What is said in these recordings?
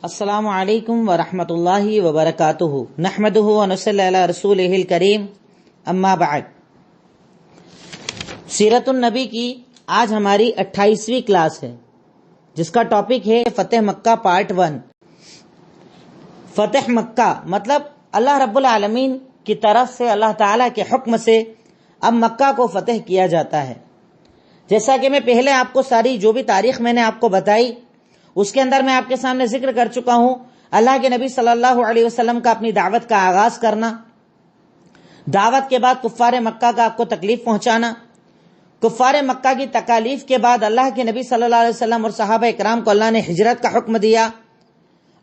السلام علیکم ورحمۃ اللہ وبرکاتہ نحمدہ ونصلی علی رسولہ الکریم اما بعد۔ سیرت النبی کی آج ہماری 28ویں کلاس ہے جس کا ٹاپک ہے فتح مکہ پارٹ 1۔ فتح مکہ مطلب اللہ رب العالمین کی طرف سے اللہ تعالیٰ کے حکم سے اب مکہ کو فتح کیا جاتا ہے۔ جیسا کہ میں پہلے آپ کو ساری جو بھی تاریخ میں نے آپ کو بتائی اس کے اندر میں آپ کے سامنے ذکر کر چکا ہوں۔ اللہ کے نبی صلی اللہ علیہ وسلم کا اپنی دعوت کا آغاز کرنا، دعوت کے بعد کفار مکہ کا آپ کو تکلیف پہنچانا، کفار مکہ کی تکالیف کے بعد اللہ کے نبی صلی اللہ علیہ وسلم اور صحابہ اکرام کو اللہ نے ہجرت کا حکم دیا۔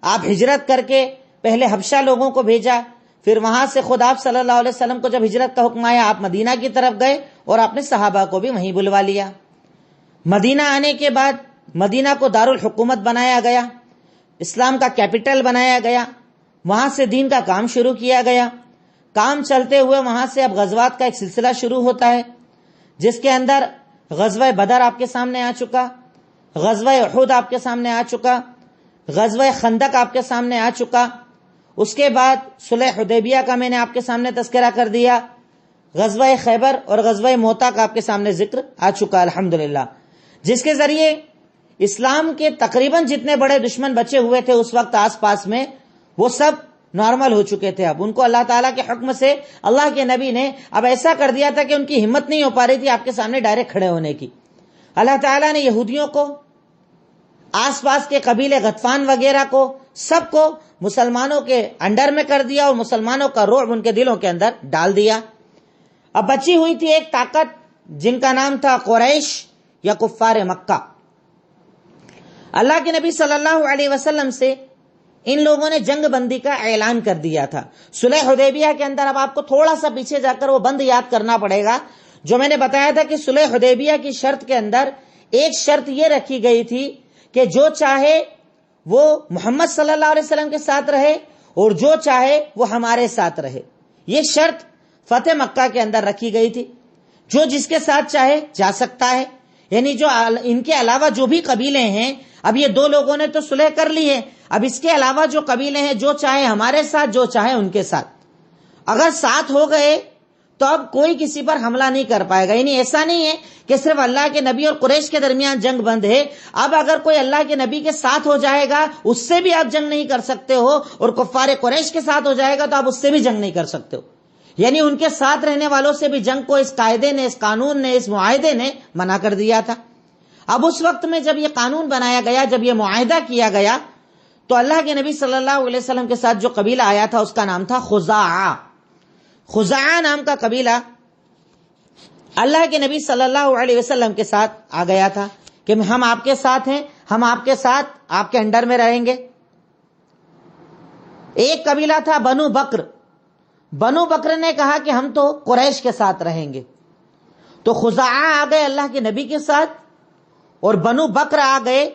آپ ہجرت کر کے پہلے حبشہ لوگوں کو بھیجا، پھر وہاں سے خود آپ صلی اللہ علیہ وسلم کو جب ہجرت کا حکم آیا آپ مدینہ کی طرف گئے اور آپ نے صحابہ کو بھی وہیں بلوا لیا۔ مدینہ آنے کے بعد مدینہ کو دارالحکومت بنایا گیا، اسلام کا کیپٹل بنایا گیا، وہاں سے دین کا کام شروع کیا گیا۔ کام چلتے ہوئے وہاں سے اب غزوات کا ایک سلسلہ شروع ہوتا ہے جس کے اندر غزوہ بدر آپ کے سامنے آ چکا، غزوہ احد آپ کے سامنے آ چکا، غزوہ خندق آپ کے سامنے آ چکا۔ اس کے بعد صلح حدیبیہ کا میں نے آپ کے سامنے تذکرہ کر دیا، غزوہ خیبر اور غزوہ موتا کا آپ کے سامنے ذکر آ چکا الحمدللہ، جس کے ذریعے اسلام کے تقریباً جتنے بڑے دشمن بچے ہوئے تھے اس وقت آس پاس میں وہ سب نارمل ہو چکے تھے۔ اب ان کو اللہ تعالیٰ کے حکم سے اللہ کے نبی نے اب ایسا کر دیا تھا کہ ان کی ہمت نہیں ہو پا رہی تھی آپ کے سامنے ڈائریکٹ کھڑے ہونے کی۔ اللہ تعالیٰ نے یہودیوں کو، آس پاس کے قبیلے غطفان وغیرہ کو، سب کو مسلمانوں کے انڈر میں کر دیا اور مسلمانوں کا رعب ان کے دلوں کے اندر ڈال دیا۔ اب بچی ہوئی تھی ایک طاقت جن کا نام تھا قریش یا کفار مکہ۔ اللہ کے نبی صلی اللہ علیہ وسلم سے ان لوگوں نے جنگ بندی کا اعلان کر دیا تھا۔ صلح حدیبیہ کے اندر اب آپ کو تھوڑا سا پیچھے جا کر وہ بند یاد کرنا پڑے گا جو میں نے بتایا تھا کہ صلح حدیبیہ کی شرط کے اندر ایک شرط یہ رکھی گئی تھی کہ جو چاہے وہ محمد صلی اللہ علیہ وسلم کے ساتھ رہے اور جو چاہے وہ ہمارے ساتھ رہے۔ یہ شرط فتح مکہ کے اندر رکھی گئی تھی، جو جس کے ساتھ چاہے جا سکتا ہے، یعنی جو ان کے علاوہ جو بھی قبیلے ہیں، اب یہ دو لوگوں نے تو صلح کر لی ہے، اب اس کے علاوہ جو قبیلے ہیں جو چاہے ہمارے ساتھ جو چاہے ان کے ساتھ، اگر ساتھ ہو گئے تو اب کوئی کسی پر حملہ نہیں کر پائے گا۔ یعنی ایسا نہیں ہے کہ صرف اللہ کے نبی اور قریش کے درمیان جنگ بند ہے، اب اگر کوئی اللہ کے نبی کے ساتھ ہو جائے گا اس سے بھی آپ جنگ نہیں کر سکتے ہو، اور کفار قریش کے ساتھ ہو جائے گا تو آپ اس سے بھی جنگ نہیں کر سکتے ہو۔ یعنی ان کے ساتھ رہنے والوں سے بھی جنگ کو اس قاعدے نے، اس قانون نے، اس معاہدے نے منع کر دیا تھا۔ اب اس وقت میں جب یہ قانون بنایا گیا، جب یہ معاہدہ کیا گیا، تو اللہ کے نبی صلی اللہ علیہ وسلم کے ساتھ جو قبیلہ آیا تھا اس کا نام تھا خزاعہ۔ خزاعہ نام کا قبیلہ اللہ کے نبی صلی اللہ علیہ وسلم کے ساتھ آ گیا تھا کہ ہم آپ کے ساتھ ہیں، ہم آپ کے ساتھ آپ کے انڈر میں رہیں گے۔ ایک قبیلہ تھا بنو بکر، بنو بکر نے کہا کہ ہم تو قریش کے ساتھ رہیں گے، تو خزاعہ آ گئے اللہ کے نبی کے ساتھ اور بنو بکر آ گئے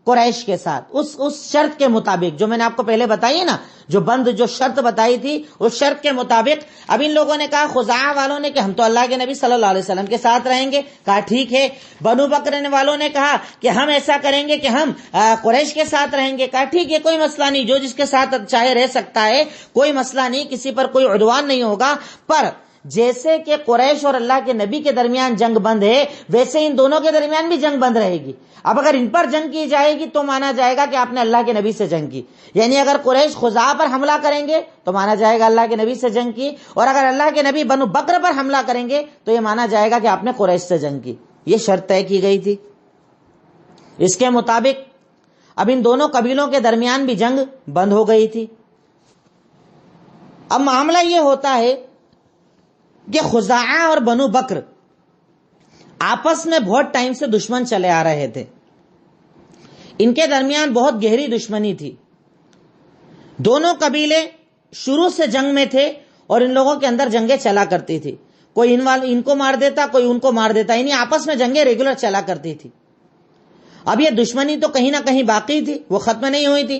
قریش کے ساتھ، اس شرط کے مطابق جو میں نے آپ کو پہلے بتائی نا، جو شرط بتائی تھی اس شرط کے مطابق اب ان لوگوں نے کہا، خزاعہ والوں نے کہ ہم تو اللہ کے نبی صلی اللہ علیہ وسلم کے ساتھ رہیں گے، کہا ٹھیک ہے۔ بنو بکر والوں نے کہا کہ ہم ایسا کریں گے کہ ہم قریش کے ساتھ رہیں گے، کہا ٹھیک ہے، کوئی مسئلہ نہیں، جو جس کے ساتھ چاہے رہ سکتا ہے، کوئی مسئلہ نہیں، کسی پر کوئی عدوان نہیں ہوگا۔ پر جیسے کہ قریش اور اللہ کے نبی کے درمیان جنگ بند ہے ویسے ان دونوں کے درمیان بھی جنگ بند رہے گی۔ اب اگر ان پر جنگ کی جائے گی تو مانا جائے گا کہ آپ نے اللہ کے نبی سے جنگ کی، یعنی اگر قریش خزاعہ پر حملہ کریں گے تو مانا جائے گا اللہ کے نبی سے جنگ کی، اور اگر اللہ کے نبی بنو بکر پر حملہ کریں گے تو یہ مانا جائے گا کہ آپ نے قریش سے جنگ کی۔ یہ شرط طے کی گئی تھی۔ اس کے مطابق اب ان دونوں قبیلوں کے درمیان بھی جنگ بند ہو گئی تھی۔ اب معاملہ یہ ہوتا ہے کہ خزاعہ اور بنو بکر آپس میں بہت ٹائم سے دشمن چلے آ رہے تھے، ان کے درمیان بہت گہری دشمنی تھی۔ دونوں قبیلے شروع سے جنگ میں تھے اور ان لوگوں کے اندر جنگیں چلا کرتی تھی، کوئی ان کو مار دیتا، کوئی ان کو مار دیتا، یعنی آپس میں جنگیں ریگولر چلا کرتی تھی۔ اب یہ دشمنی تو کہیں نہ کہیں باقی تھی، وہ ختم نہیں ہوئی تھی۔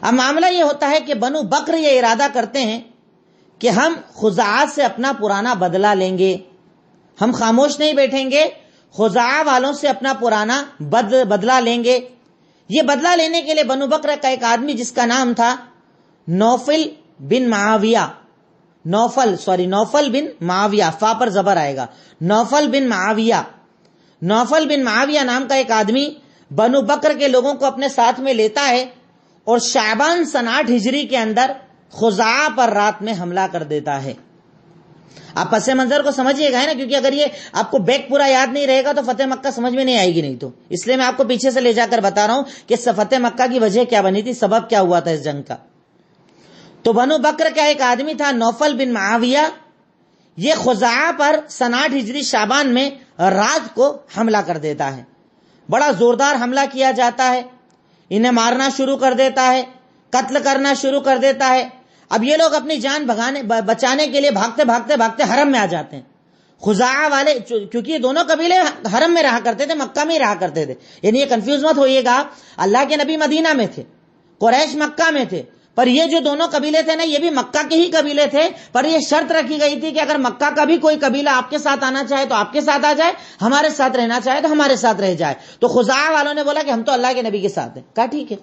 اب معاملہ یہ ہوتا ہے کہ بنو بکر یہ ارادہ کرتے ہیں کہ ہم خزاعہ سے اپنا پرانا بدلہ لیں گے، ہم خاموش نہیں بیٹھیں گے، خزاعہ والوں سے اپنا پرانا بدلہ لیں گے۔ یہ بدلہ لینے کے لیے بنو بکر کا ایک آدمی جس کا نام تھا نوفل بن معاویہ، نوفل بن معاویہ، فا پر زبر آئے گا، نوفل بن معاویہ نام کا ایک آدمی بنو بکر کے لوگوں کو اپنے ساتھ میں لیتا ہے اور شعبان سن 8 ہجری کے اندر خزاعہ پر رات میں حملہ کر دیتا ہے۔ آپ پس منظر کو سمجھیے گا نا، کیونکہ اگر یہ آپ کو بیک پورا یاد نہیں رہے گا تو فتح مکہ سمجھ میں نہیں آئے گی، نہیں تو اس لیے میں آپ کو پیچھے سے لے جا کر بتا رہا ہوں کہ فتح مکہ کی وجہ کیا بنی تھی، سبب کیا ہوا تھا اس جنگ کا۔ تو بنو بکر کا ایک آدمی تھا نوفل بن معاویہ، یہ خزاعہ پر سن 8 ہجری شعبان میں رات کو حملہ کر دیتا ہے۔ بڑا زوردار حملہ کیا جاتا ہے، انہیں مارنا شروع کر دیتا ہے، قتل کرنا شروع کر دیتا ہے۔ اب یہ لوگ اپنی جان بچانے کے لیے بھاگتے حرم میں آ جاتے ہیں۔ خزاعہ والے، کیونکہ یہ دونوں قبیلے حرم میں رہا کرتے تھے، مکہ میں ہی رہا کرتے تھے، یعنی یہ کنفیوز مت ہوئیے گا، اللہ کے نبی مدینہ میں تھے، قریش مکہ میں تھے، پر یہ جو دونوں قبیلے تھے نا، یہ بھی مکہ کے ہی قبیلے تھے، پر یہ شرط رکھی گئی تھی کہ اگر مکہ کا بھی کوئی قبیلہ آپ کے ساتھ آنا چاہے تو آپ کے ساتھ آ جائے، ہمارے ساتھ رہنا چاہے تو ہمارے ساتھ رہ جائے۔ تو خزاعہ والوں نے بولا کہ ہم تو اللہ کے نبی کے ساتھ ہیں، کہا ٹھیک ہے۔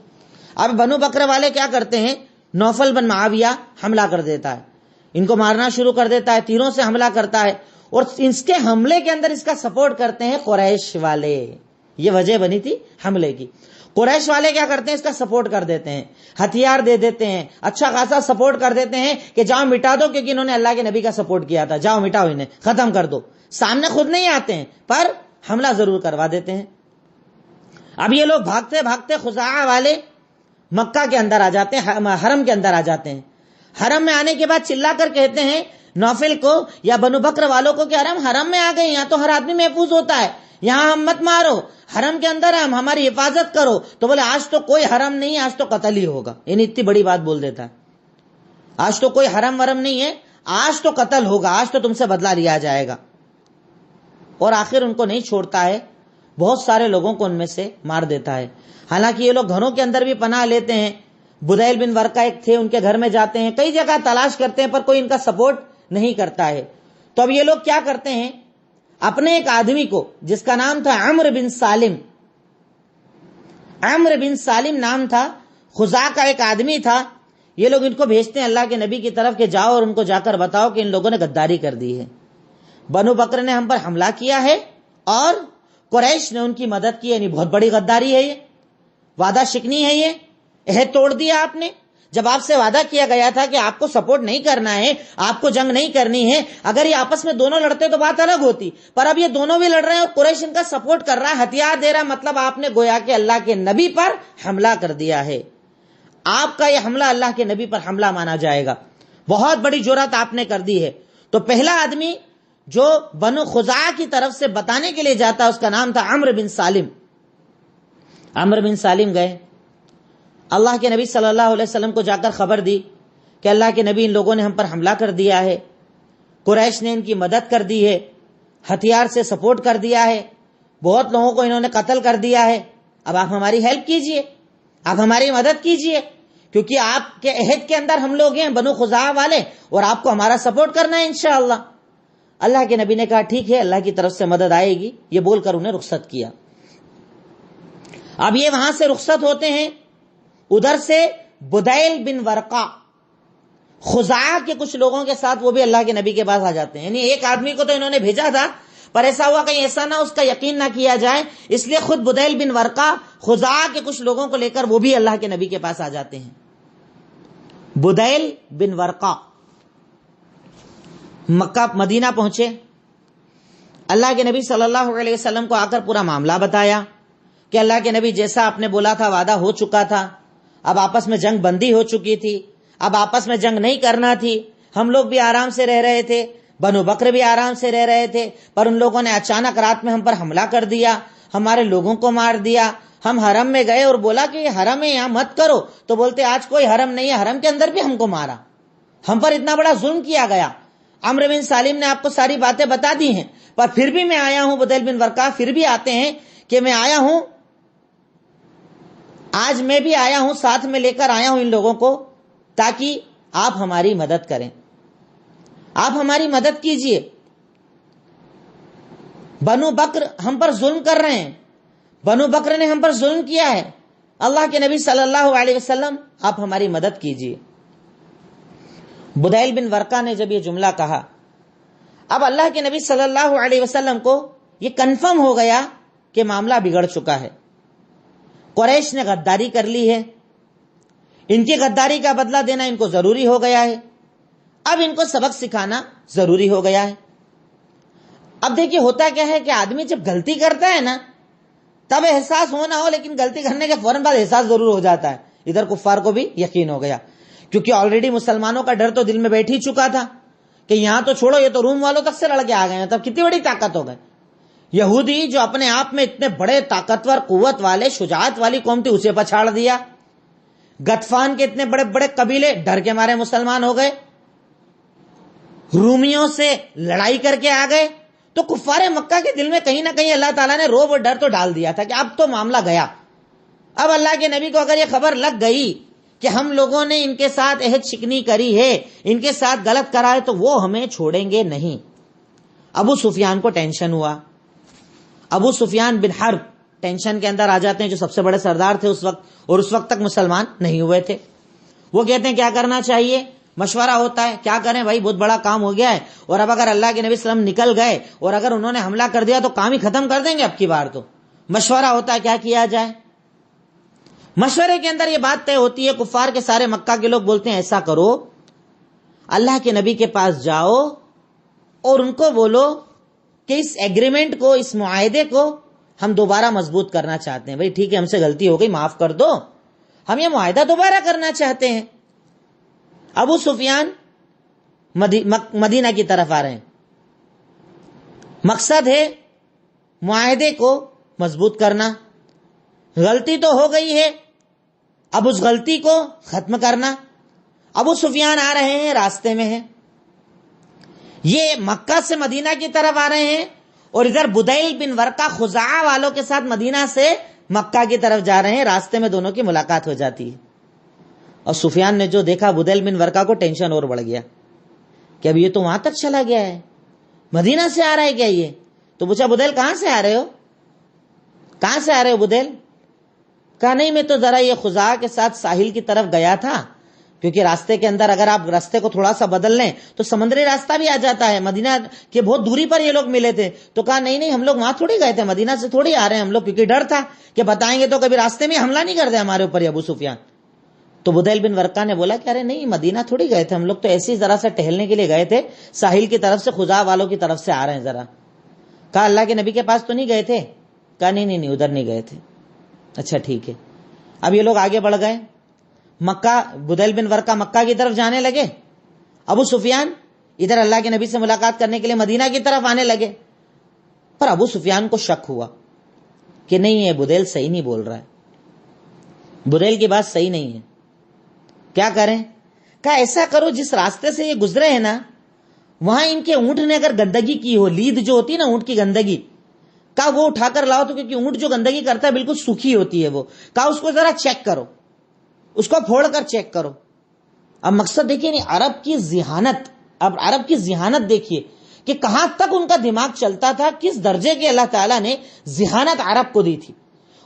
اب بنو بکر والے کیا کرتے ہیں، نوفل بن معاویہ حملہ کر دیتا ہے، ان کو مارنا شروع کر دیتا ہے، تیروں سے حملہ کرتا ہے، اور اس کے حملے کے اندر اس کا سپورٹ کرتے ہیں قریش والے۔ یہ وجہ بنی تھی حملے کی۔ قریش والے کیا کرتے ہیں، اس کا سپورٹ کر دیتے ہیں، ہتھیار دے دیتے ہیں، اچھا خاصا سپورٹ کر دیتے ہیں کہ جاؤ مٹا دو، کیونکہ انہوں نے اللہ کے نبی کا سپورٹ کیا تھا، جاؤ مٹاؤ انہیں، ختم کر دو۔ سامنے خود نہیں آتے ہیں پر حملہ ضرور کروا دیتے ہیں۔ اب یہ لوگ بھاگتے خزاعہ والے مکہ کے اندر آ جاتے ہیں، حرم کے اندر آ جاتے ہیں۔ حرم میں آنے کے بعد چلا کر کہتے ہیں نوفل کو یا بنو بکر والوں کو کہ حرم میں آ گئے، یہاں تو ہر آدمی محفوظ ہوتا ہے، یہاں ہم مت مارو، حرم کے اندر ہماری حفاظت کرو۔ تو بولے آج تو کوئی حرم نہیں ہے، آج تو قتل ہی ہوگا، یعنی اتنی بڑی بات بول دیتا ہے، آج تو کوئی حرم ورم نہیں ہے، آج تو قتل ہوگا، آج تو تم سے بدلہ لیا جائے گا۔ اور آخر ان کو نہیں چھوڑتا ہے، بہت سارے لوگوں کو ان میں سے مار دیتا ہے۔ حالانکہ یہ لوگ گھروں کے اندر بھی پناہ لیتے ہیں، بدیل بن ورقہ ایک تھے، ان کے گھر میں جاتے ہیں، کئی جگہ تلاش کرتے ہیں پر کوئی ان کا سپورٹ نہیں کرتا ہے۔ تو اب یہ لوگ کیا کرتے ہیں، اپنے ایک آدمی کو جس کا نام تھا عمرو بن سالم نام تھا، خزاعہ کا ایک آدمی تھا، یہ لوگ ان کو بھیجتے ہیں اللہ کے نبی کی طرف کہ جاؤ اور ان کو جا کر بتاؤ کہ ان لوگوں نے غداری کر دی ہے، بنو بکر نے ہم پر حملہ کیا ہے اور قریش نے ان کی مدد کی، یعنی بہت بڑی غداری ہے، یہ وعدہ شکنی ہے، یہ عہد توڑ دیا آپ نے۔ جب آپ سے وعدہ کیا گیا تھا کہ آپ کو سپورٹ نہیں کرنا ہے، آپ کو جنگ نہیں کرنی ہے، اگر یہ آپس میں دونوں لڑتے تو بات الگ ہوتی، پر اب یہ دونوں بھی لڑ رہے ہیں اور قریش ان کا سپورٹ کر رہا ہے، ہتھیار دے رہا، مطلب آپ نے گویا کہ اللہ کے نبی پر حملہ کر دیا ہے، آپ کا یہ حملہ اللہ کے نبی پر حملہ مانا جائے گا، بہت بڑی جرأت آپ نے کر دی ہے۔ تو پہلا آدمی جو بنو خزاعہ کی طرف سے بتانے کے لیے جاتا اس کا نام تھا عمرو بن سالم گئے، اللہ کے نبی صلی اللہ علیہ وسلم کو جا کر خبر دی کہ اللہ کے نبی ان لوگوں نے ہم پر حملہ کر دیا ہے، قریش نے ان کی مدد کر دی ہے، ہتھیار سے سپورٹ کر دیا ہے، بہت لوگوں کو انہوں نے قتل کر دیا ہے، اب آپ ہماری ہیلپ کیجئے، آپ ہماری مدد کیجئے، کیونکہ آپ کے عہد کے اندر ہم لوگ ہیں بنو خزاعہ والے، اور آپ کو ہمارا سپورٹ کرنا ہے انشاءاللہ۔ اللہ کے نبی نے کہا ٹھیک ہے، اللہ کی طرف سے مدد آئے گی، یہ بول کر انہیں رخصت کیا۔ اب یہ وہاں سے رخصت ہوتے ہیں، ادھر سے بدیل بن ورقہ خزاعہ کے کچھ لوگوں کے ساتھ وہ بھی اللہ کے نبی کے پاس آ جاتے ہیں، یعنی ایک آدمی کو تو انہوں نے بھیجا تھا پر ایسا ہوا کہیں ایسا نہ اس کا یقین نہ کیا جائے، اس لیے خود بدیل بن ورقہ خزاعہ کے کچھ لوگوں کو لے کر وہ بھی اللہ کے نبی کے پاس آ جاتے ہیں۔ بدیل بن ورقہ مکہ مدینہ پہنچے، اللہ کے نبی صلی اللہ علیہ وسلم کو آ کر پورا معاملہ بتایا کہ اللہ کے نبی جیسا آپ نے بولا تھا وعدہ ہو چکا تھا، اب آپس میں جنگ بندی ہو چکی تھی، اب آپس میں جنگ نہیں کرنا تھی، ہم لوگ بھی آرام سے رہ رہے تھے، بنو بکر بھی آرام سے رہ رہے تھے، پر ان لوگوں نے اچانک رات میں ہم پر حملہ کر دیا، ہمارے لوگوں کو مار دیا، ہم حرم میں گئے اور بولا کہ یہ حرم ہے یہاں مت کرو، تو بولتے آج کوئی حرم نہیں ہے، حرم کے اندر بھی ہم کو مارا، ہم پر اتنا بڑا ظلم کیا گیا۔ عمرو بن سالم نے آپ کو ساری باتیں بتا دی ہیں، پر پھر بھی میں آیا ہوں، بدیل بن ورقہ پھر بھی آتے ہیں کہ میں آیا ہوں، آج میں بھی آیا ہوں، ساتھ میں لے کر آیا ہوں ان لوگوں کو تاکہ آپ ہماری مدد کریں، آپ ہماری مدد کیجئے، بنو بکر ہم پر ظلم کر رہے ہیں، بنو بکر نے ہم پر ظلم کیا ہے، اللہ کے نبی صلی اللہ علیہ وسلم آپ ہماری مدد کیجیے۔ بدیل بن ورقہ نے جب یہ جملہ کہا، اب اللہ کے نبی صلی اللہ علیہ وسلم کو یہ کنفرم ہو گیا کہ معاملہ بگڑ چکا ہے، قریش نے غداری کر لی ہے، ان کی غداری کا بدلہ دینا ان کو ضروری ہو گیا ہے، اب ان کو سبق سکھانا ضروری ہو گیا ہے۔ اب دیکھیے ہوتا کیا ہے کہ آدمی جب غلطی کرتا ہے نا تب احساس ہو نہ ہو، لیکن غلطی کرنے کے فوراً بعد احساس ضرور ہو جاتا ہے۔ ادھر کفار کو بھی یقین ہو گیا، کیونکہ آلریڈی مسلمانوں کا ڈر تو دل میں بیٹھ ہی چکا تھا کہ یہاں تو چھوڑو، یہ تو روم والوں تک سے لڑ کے آ گئے ہیں، تب کتنی بڑی طاقت ہو گئے۔ یہودی جو اپنے آپ میں اتنے بڑے طاقتور قوت والے شجاعت والی قوم تھی، اسے پچھاڑ دیا۔ غطفان کے اتنے بڑے بڑے قبیلے ڈر کے مارے مسلمان ہو گئے، رومیوں سے لڑائی کر کے آ گئے۔ تو کفار مکہ کے دل میں کہیں نہ کہیں اللہ تعالیٰ نے روب اور ڈر تو ڈال دیا تھا کہ اب تو معاملہ گیا۔ اب اللہ کے نبی کو اگر یہ خبر لگ گئی کہ ہم لوگوں نے ان کے ساتھ عہد شکنی کری ہے، ان کے ساتھ غلط کرا ہے، تو وہ ہمیں چھوڑیں گے نہیں۔ ابو سفیان کو ٹینشن ہوا۔ ابو سفیان بن حرب ٹینشن کے اندر آ جاتے ہیں، جو سب سے بڑے سردار تھے اس وقت، اور اس وقت تک مسلمان نہیں ہوئے تھے۔ وہ کہتے ہیں کیا کرنا چاہیے؟ مشورہ ہوتا ہے، کیا کریں بھائی، بہت بڑا کام ہو گیا ہے، اور اب اگر اللہ کے نبی صلی اللہ علیہ وسلم نکل گئے اور اگر انہوں نے حملہ کر دیا تو کام ہی ختم کر دیں گے اب کی بار۔ تو مشورہ ہوتا ہے کیا کیا جائے۔ مشورے کے اندر یہ بات طے ہوتی ہے، کفار کے سارے مکہ کے لوگ بولتے ہیں ایسا کرو، اللہ کے نبی کے پاس جاؤ اور ان کو بولو کہ اس ایگریمنٹ کو، اس معاہدے کو ہم دوبارہ مضبوط کرنا چاہتے ہیں۔ بھائی ٹھیک ہے، ہم سے غلطی ہو گئی، معاف کر دو، ہم یہ معاہدہ دوبارہ کرنا چاہتے ہیں۔ ابو سفیان مدینہ کی طرف آ رہے ہیں، مقصد ہے معاہدے کو مضبوط کرنا۔ غلطی تو ہو گئی ہے، اب اس غلطی کو ختم کرنا۔ ابو سفیان آ رہے ہیں، راستے میں ہیں، یہ مکہ سے مدینہ کی طرف آ رہے ہیں، اور ادھر بدیل بن ورقہ خزاعہ والوں کے ساتھ مدینہ سے مکہ کی طرف جا رہے ہیں۔ راستے میں دونوں کی ملاقات ہو جاتی ہے، اور سفیان نے جو دیکھا بدیل بن ورقہ کو ٹینشن اور بڑھ گیا کہ اب یہ تو وہاں تک چلا گیا ہے، مدینہ سے آ رہا ہے کیا یہ؟ تو پوچھا بدیل کہاں سے آ رہے ہو، کہاں سے آ رہے ہو بدیل؟ کہا نہیں، میں تو ذرا یہ خزاعہ کے ساتھ ساحل کی طرف گیا تھا، کیونکہ راستے کے اندر اگر آپ راستے کو تھوڑا سا بدل لیں تو سمندری راستہ بھی آ جاتا ہے، مدینہ کے بہت دوری پر یہ لوگ ملے تھے۔ تو کہا نہیں ہم لوگ وہاں تھوڑی گئے تھے، مدینہ سے تھوڑی آ رہے ہیں ہم لوگ، کیونکہ ڈر تھا کہ بتائیں گے تو کبھی راستے میں حملہ نہیں کر دے ہمارے اوپر ابو سفیان۔ تو بدیل بن ورقہ نے بولا کہ ارے نہیں، مدینہ تھوڑی گئے تھے ہم لوگ، تو ایسی ذرا سے ٹہلنے کے لیے گئے تھے، ساحل کی طرف سے خزاعہ والوں کی طرف سے آ رہے ہیں ذرا۔ کہا اللہ کے نبی کے پاس تو نہیں گئے تھے؟ کہا نہیں ادھر نہیں گئے تھے۔ اچھا ٹھیک ہے۔ اب یہ لوگ آگے بڑھ گئے، مکہ، بدیل بن ورقہ مکہ کی طرف جانے لگے، ابو سفیان ادھر اللہ کے نبی سے ملاقات کرنے کے لیے مدینہ کی طرف آنے لگے۔ پر ابو سفیان کو شک ہوا کہ نہیں، یہ بدیل صحیح نہیں بول رہا ہے، بدیل کی بات صحیح نہیں ہے، کیا کریں؟ کہا ایسا کرو، جس راستے سے یہ گزرے ہیں نا وہاں ان کے اونٹ نے اگر گندگی کی ہو، لید جو ہوتی ہے نا اونٹ کی گندگی، کہا وہ اٹھا کر لاؤ، تو کیونکہ اونٹ جو گندگی کرتا ہے بالکل سوکھی ہوتی ہے وہ، کہا اس کو ذرا چیک کرو، اس کو پھوڑ کر چیک کرو۔ اب مقصد دیکھیے نہیں، عرب کی ذہانت، اب عرب کی ذہانت دیکھیے کہ کہاں تک ان کا دماغ چلتا تھا، کس درجے کے اللہ تعالیٰ نے ذہانت عرب کو دی تھی۔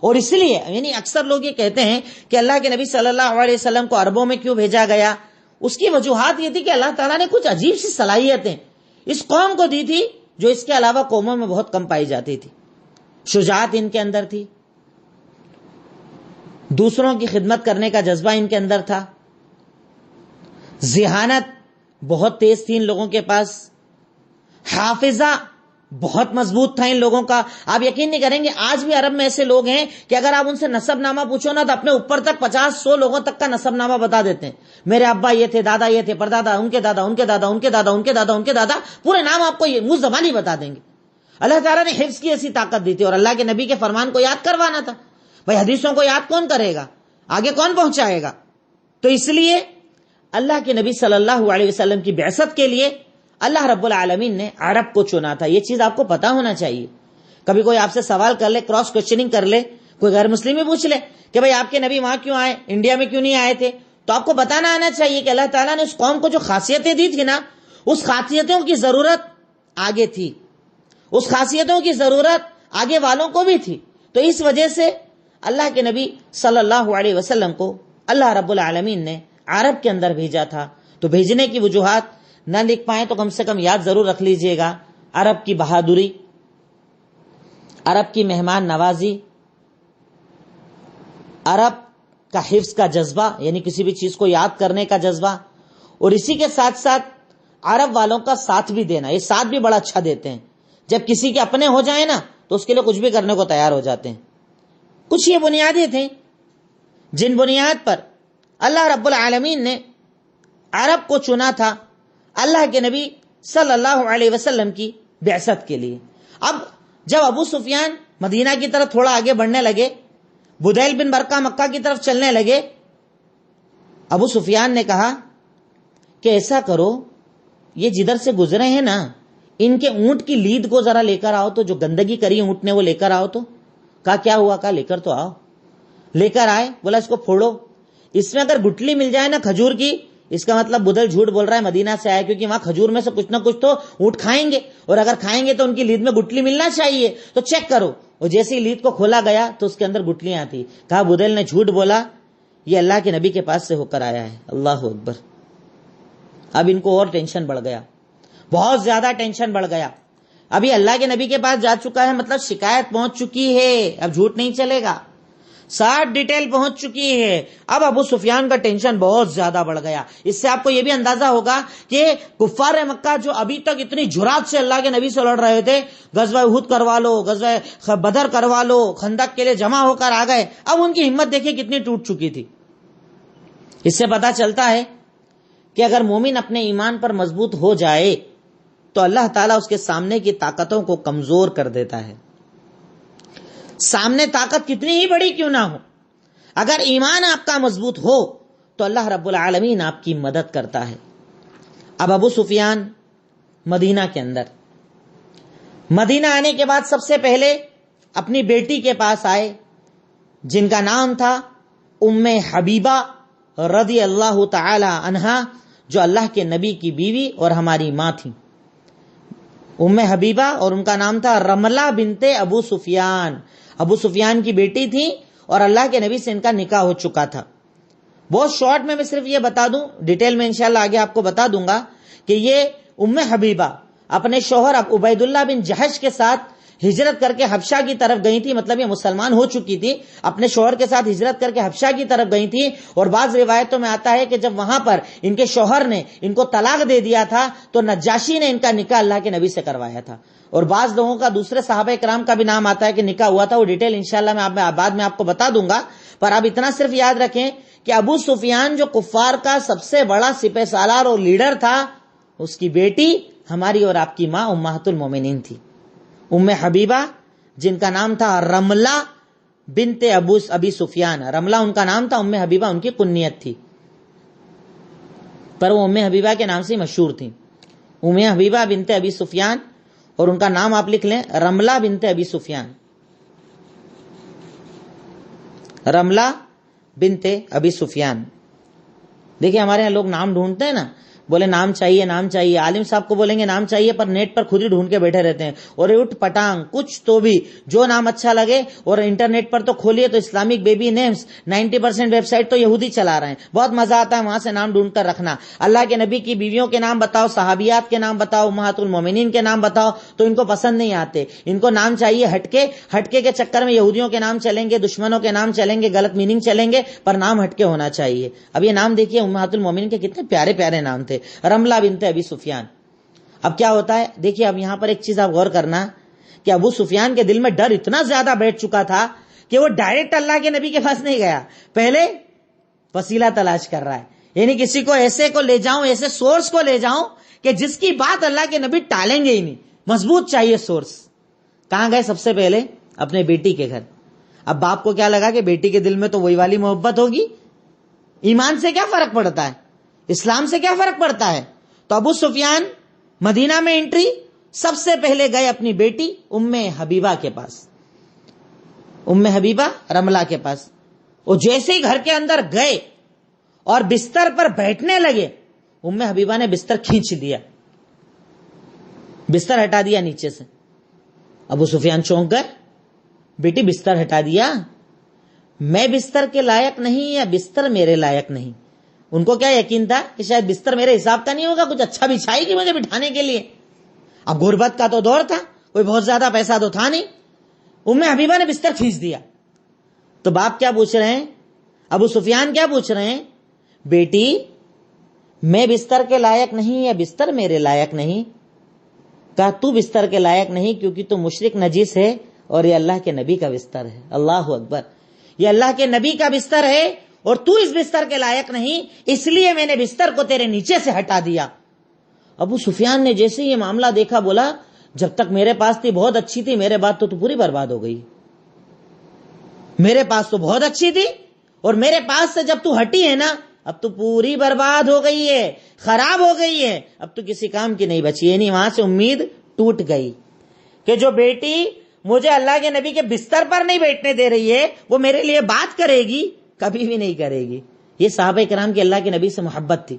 اور اس لیے یعنی اکثر لوگ یہ کہتے ہیں کہ اللہ کے نبی صلی اللہ علیہ وسلم کو عربوں میں کیوں بھیجا گیا، اس کی وجوہات یہ تھی کہ اللہ تعالیٰ نے کچھ عجیب سی صلاحیتیں اس قوم کو دی تھی جو اس کے علاوہ قوموں میں بہت کم پائی جاتی تھی۔ شجاعت ان کے اندر تھی، دوسروں کی خدمت کرنے کا جذبہ ان کے اندر تھا، ذہانت بہت تیز تھی ان لوگوں کے پاس، حافظہ بہت مضبوط تھا ان لوگوں کا۔ آپ یقین نہیں کریں گے، آج بھی عرب میں ایسے لوگ ہیں کہ اگر آپ ان سے نسب نامہ پوچھو نا تو اپنے اوپر تک 50-100 لوگوں تک کا نسب نامہ بتا دیتے ہیں۔ میرے ابا یہ تھے، دادا یہ تھے، پردادا، ان کے دادا، ان کے دادا، ان کے دادا، ان کے دادا، ان کے دادا، پورے نام آپ کو منہ زبانی بتا دیں گے۔ اللہ تعالیٰ نے حفظ کی ایسی طاقت دی تھی، اور اللہ کے نبی کے فرمان کو یاد کروانا تھا۔ بھائی حدیثوں کو یاد کون کرے گا، آگے کون پہنچائے گا؟ تو اس لیے اللہ کے نبی صلی اللہ علیہ وسلم کی بعثت کے لیے اللہ رب العالمین نے عرب کو چنا تھا۔ یہ چیز آپ کو پتا ہونا چاہیے۔ کبھی کوئی آپ سے سوال کر لے، کراس کوشچننگ کر لے، کوئی غیر مسلم بھی پوچھ لے کہ بھائی آپ کے نبی وہاں کیوں آئے، انڈیا میں کیوں نہیں آئے تھے، تو آپ کو بتانا آنا چاہیے کہ اللہ تعالیٰ نے اس قوم کو جو خاصیتیں دی تھی نا، اس خاصیتوں کی ضرورت آگے تھی، اس خاصیتوں کی ضرورت آگے والوں کو بھی تھی۔ تو اس وجہ سے اللہ کے نبی صلی اللہ علیہ وسلم کو اللہ رب العالمین نے عرب کے اندر بھیجا تھا، تو بھیجنے کی وجوہات نہ لکھ پائیں تو کم سے کم یاد ضرور رکھ لیجئے گا. عرب کی بہادری، عرب کی مہمان نوازی، عرب کا حفظ کا جذبہ، یعنی کسی بھی چیز کو یاد کرنے کا جذبہ، اور اسی کے ساتھ ساتھ عرب والوں کا ساتھ بھی دینا. یہ ساتھ بھی بڑا اچھا دیتے ہیں، جب کسی کے اپنے ہو جائیں نا تو اس کے لیے کچھ بھی کرنے کو تیار ہو جاتے ہیں. کچھ یہ بنیادیں تھیں جن بنیاد پر اللہ رب العالمین نے عرب کو چنا تھا اللہ کے نبی صلی اللہ علیہ وسلم کی بعثت کے لیے. اب جب ابو سفیان مدینہ کی طرف تھوڑا آگے بڑھنے لگے، بدیل بن برقہ مکہ کی طرف چلنے لگے، ابو سفیان نے کہا کہ ایسا کرو، یہ جدھر سے گزرے ہیں نا ان کے اونٹ کی لید کو ذرا لے کر آؤ، تو جو گندگی کری اونٹ نے وہ لے کر آؤ. تو کہا کیا ہوا؟ کہا لے کر تو آؤ. لے کر آئے، بولا اس کو پھوڑو، اس میں اگر گٹلی مل جائے نا کھجور کی، اس کا مطلب بدل جھوٹ بول رہا ہے، مدینہ سے آیا، کیونکہ وہاں کھجور میں سے کچھ نہ کچھ تو اونٹ کھائیں گے، اور اگر کھائیں گے تو ان کی لید میں گٹلی ملنا چاہیے، تو چیک کرو. اور جیسے ہی لید کو کھولا گیا تو اس کے اندر گٹلیاں تھی. کہا بدل نے جھوٹ بولا، یہ اللہ کے نبی کے پاس سے ہو کر آیا ہے. اللہ اکبر. اب ان کو اور ٹینشن بڑھ گیا، بہت زیادہ ٹینشن بڑھ گیا. ابھی اللہ کے نبی کے پاس جا چکا ہے، مطلب شکایت پہنچ چکی ہے، اب جھوٹ نہیں چلے گا، 60 ڈیٹیل پہنچ چکی ہے. اب ابو سفیان کا ٹینشن بہت زیادہ بڑھ گیا. اس سے آپ کو یہ بھی اندازہ ہوگا کہ کفار مکہ جو ابھی تک اتنی جرات سے اللہ کے نبی سے لڑ رہے تھے، غزوہ احد کروا لو، غزوہ بدر کروا لو، خندق کے لیے جمع ہو کر آ گئے، اب ان کی ہمت دیکھیں کتنی ٹوٹ چکی تھی. اس سے پتا چلتا ہے کہ اگر مومن اپنے ایمان پر مضبوط ہو جائے تو اللہ تعالیٰ اس کے سامنے کی طاقتوں کو کمزور کر دیتا ہے. سامنے طاقت کتنی ہی بڑی کیوں نہ ہو، اگر ایمان آپ کا مضبوط ہو تو اللہ رب العالمین آپ کی مدد کرتا ہے. اب ابو سفیان مدینہ کے اندر، مدینہ آنے کے بعد سب سے پہلے اپنی بیٹی کے پاس آئے جن کا نام تھا ام حبیبہ رضی اللہ تعالی عنہا، جو اللہ کے نبی کی بیوی اور ہماری ماں تھی. ام حبیبہ، اور ان کا نام تھا رملہ بنت ابو سفیان. ابو سفیان کی بیٹی تھی اور اللہ کے نبی سے ان کا نکاح ہو چکا تھا. بہت شارٹ میں صرف یہ بتا دوں، ڈیٹیل میں انشاءاللہ آگے آپ کو بتا دوں گا کہ یہ ام حبیبہ اپنے شوہر عبید اللہ بن جہش کے ساتھ ہجرت کر کے حبشہ کی طرف گئی تھی. مطلب یہ مسلمان ہو چکی تھی، اپنے شوہر کے ساتھ ہجرت کر کے حبشہ کی طرف گئی تھی. اور بعض روایتوں میں آتا ہے کہ جب وہاں پر ان کے شوہر نے ان کو طلاق دے دیا تھا تو نجاشی نے ان کا نکاح اللہ کے نبی سے کروایا تھا. اور بعض لوگوں کا دوسرے صحابہ کرام کا بھی نام آتا ہے کہ نکاح ہوا تھا، وہ ڈیٹیل انشاءاللہ میں بعد میں آپ کو بتا دوں گا. پر اب اتنا صرف یاد رکھیں کہ ابو سفیان جو کفار کا سب سے بڑا سپہ سالار اور لیڈر تھا، اس کی بیٹی ہماری اور آپ کی ماں امہات المومنین تھی، ام حبیبہ، جن کا نام تھا رملہ بنت ابی سفیان. رملہ ان کا نام تھا، ام حبیبہ ان کی کنیت تھی، پر وہ ام حبیبہ کے نام سے مشہور تھی. ام حبیبہ بنت ابی سفیان، اور ان کا نام آپ لکھ لیں رملہ بنت ابی سفیان. رملہ بنت ابی سفیان. دیکھیں ہمارے یہاں لوگ نام ڈھونڈتے ہیں نا، بولے نام چاہیے نام چاہیے، عالم صاحب کو بولیں گے نام چاہیے، پر نیٹ پر خود ہی ڈھونڈ کے بیٹھے رہتے ہیں، اور اٹھ پٹانگ کچھ تو بھی جو نام اچھا لگے. اور انٹرنیٹ پر تو کھولیے تو Islamic baby names 90% website تو یہودی چلا رہے ہیں. بہت مزہ آتا ہے وہاں سے نام ڈھونڈ کر رکھنا. اللہ کے نبی کی بیویوں کے نام بتاؤ، صحابیات کے نام بتاؤ، امہات المومنین کے نام بتاؤ، تو ان کو پسند نہیں آتے. ان کو نام چاہیے ہٹکے کے چکر میں یہودیوں کے نام چلیں گے، دشمنوں کے نام چلیں گے، غلط میننگ چلیں گے، پر نام ہٹکے ہونا چاہیے. اب یہ نام دیکھیے امہات المومنین کے کتنے پیارے پیارے نام تھے، رملہ بنت ابی سفیان. اب کیا ہوتا ہے دیکھیے، اب یہاں پر ایک چیز آپ غور کرنا کہ ابو سفیان کے دل میں ڈر اتنا زیادہ بیٹھ چکا تھا کہ وہ ڈائریکٹ اللہ کے نبی کے پاس نہیں گیا، پہلے وسیلہ تلاش کر رہا ہے. یعنی کسی کو ایسے کو لے جاؤں، ایسے سورس کو لے جاؤں کہ جس کی بات اللہ کے نبی ٹالیں گے ہی نہیں. مضبوط چاہیے سورس. کہاں گئے سب سے پہلے؟ اپنے بیٹی کے گھر. اب باپ کو کیا لگا کہ بیٹی کے دل میں تو وہی والی محبت ہوگی، ایمان سے کیا فرق پڑتا ہے، اسلام سے کیا فرق پڑتا ہے. تو ابو سفیان مدینہ میں انٹری، سب سے پہلے گئے اپنی بیٹی ام حبیبہ کے پاس، ام حبیبہ رملہ کے پاس. وہ جیسے ہی گھر کے اندر گئے اور بستر پر بیٹھنے لگے، ام حبیبہ نے بستر کھینچ لیا، بستر ہٹا دیا نیچے سے. ابو سفیان چونک گئے، بیٹی بستر ہٹا دیا؟ میں بستر کے لائق نہیں یا بستر میرے لائق نہیں. ان کو کیا یقین تھا کہ شاید بستر میرے حساب کا نہیں ہوگا, کچھ اچھا بچھائے گی مجھے بٹھانے کے لیے. اب غربت کا تو دور تھا, کوئی بہت زیادہ پیسہ تو تھا نہیں. ام حبیبہ نے بستر کھینچ دیا. تو باپ کیا پوچھ رہے ہیں, ابو سفیان کیا پوچھ رہے ہیں, بیٹی میں بستر کے لائق نہیں یا بستر میرے لائق نہیں؟ کہا تو بستر کے لائق نہیں کیونکہ تو مشرک نجس ہے اور یہ اللہ کے نبی کا بستر ہے. اللہ اکبر, یہ اللہ کے نبی کا بستر ہے اور تو اس بستر کے لائق نہیں, اس لیے میں نے بستر کو تیرے نیچے سے ہٹا دیا. ابو سفیان نے جیسے یہ معاملہ دیکھا بولا جب تک میرے پاس تھی بہت اچھی تھی, میرے بعد تو پوری برباد ہو گئی. میرے پاس تو بہت اچھی تھی اور میرے پاس سے جب تو ہٹی ہے نا اب تو پوری برباد ہو گئی ہے, خراب ہو گئی ہے, اب تو کسی کام کی نہیں بچی. یعنی وہاں سے امید ٹوٹ گئی کہ جو بیٹی مجھے اللہ کے نبی کے بستر پر نہیں بیٹھنے دے رہی ہے وہ میرے لیے بات کرے گی, کبھی بھی نہیں کرے گی. یہ صحابہ کرام کی اللہ کے نبی سے محبت تھی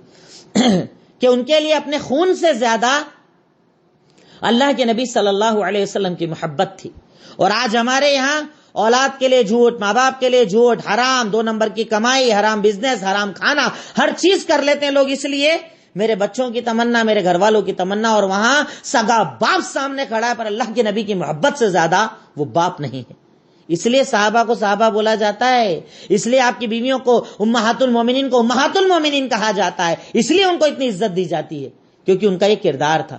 کہ ان کے لیے اپنے خون سے زیادہ اللہ کے نبی صلی اللہ علیہ وسلم کی محبت تھی. اور آج ہمارے یہاں اولاد کے لیے جھوٹ, ماں باپ کے لیے جھوٹ, حرام 2 نمبر کی کمائی, حرام بزنس, حرام کھانا, ہر چیز کر لیتے ہیں لوگ. اس لیے میرے بچوں کی تمنا, میرے گھر والوں کی تمنا, اور وہاں سگا باپ سامنے کھڑا ہے پر اللہ کے نبی کی محبت سے زیادہ وہ باپ نہیں ہے. اس لیے صحابہ کو صحابہ بولا جاتا ہے, اس لیے آپ کی بیویوں کو امہات المومنین کو امہات المومنین کہا جاتا ہے, اس لیے ان کو اتنی عزت دی جاتی ہے کیونکہ ان کا یہ کردار تھا.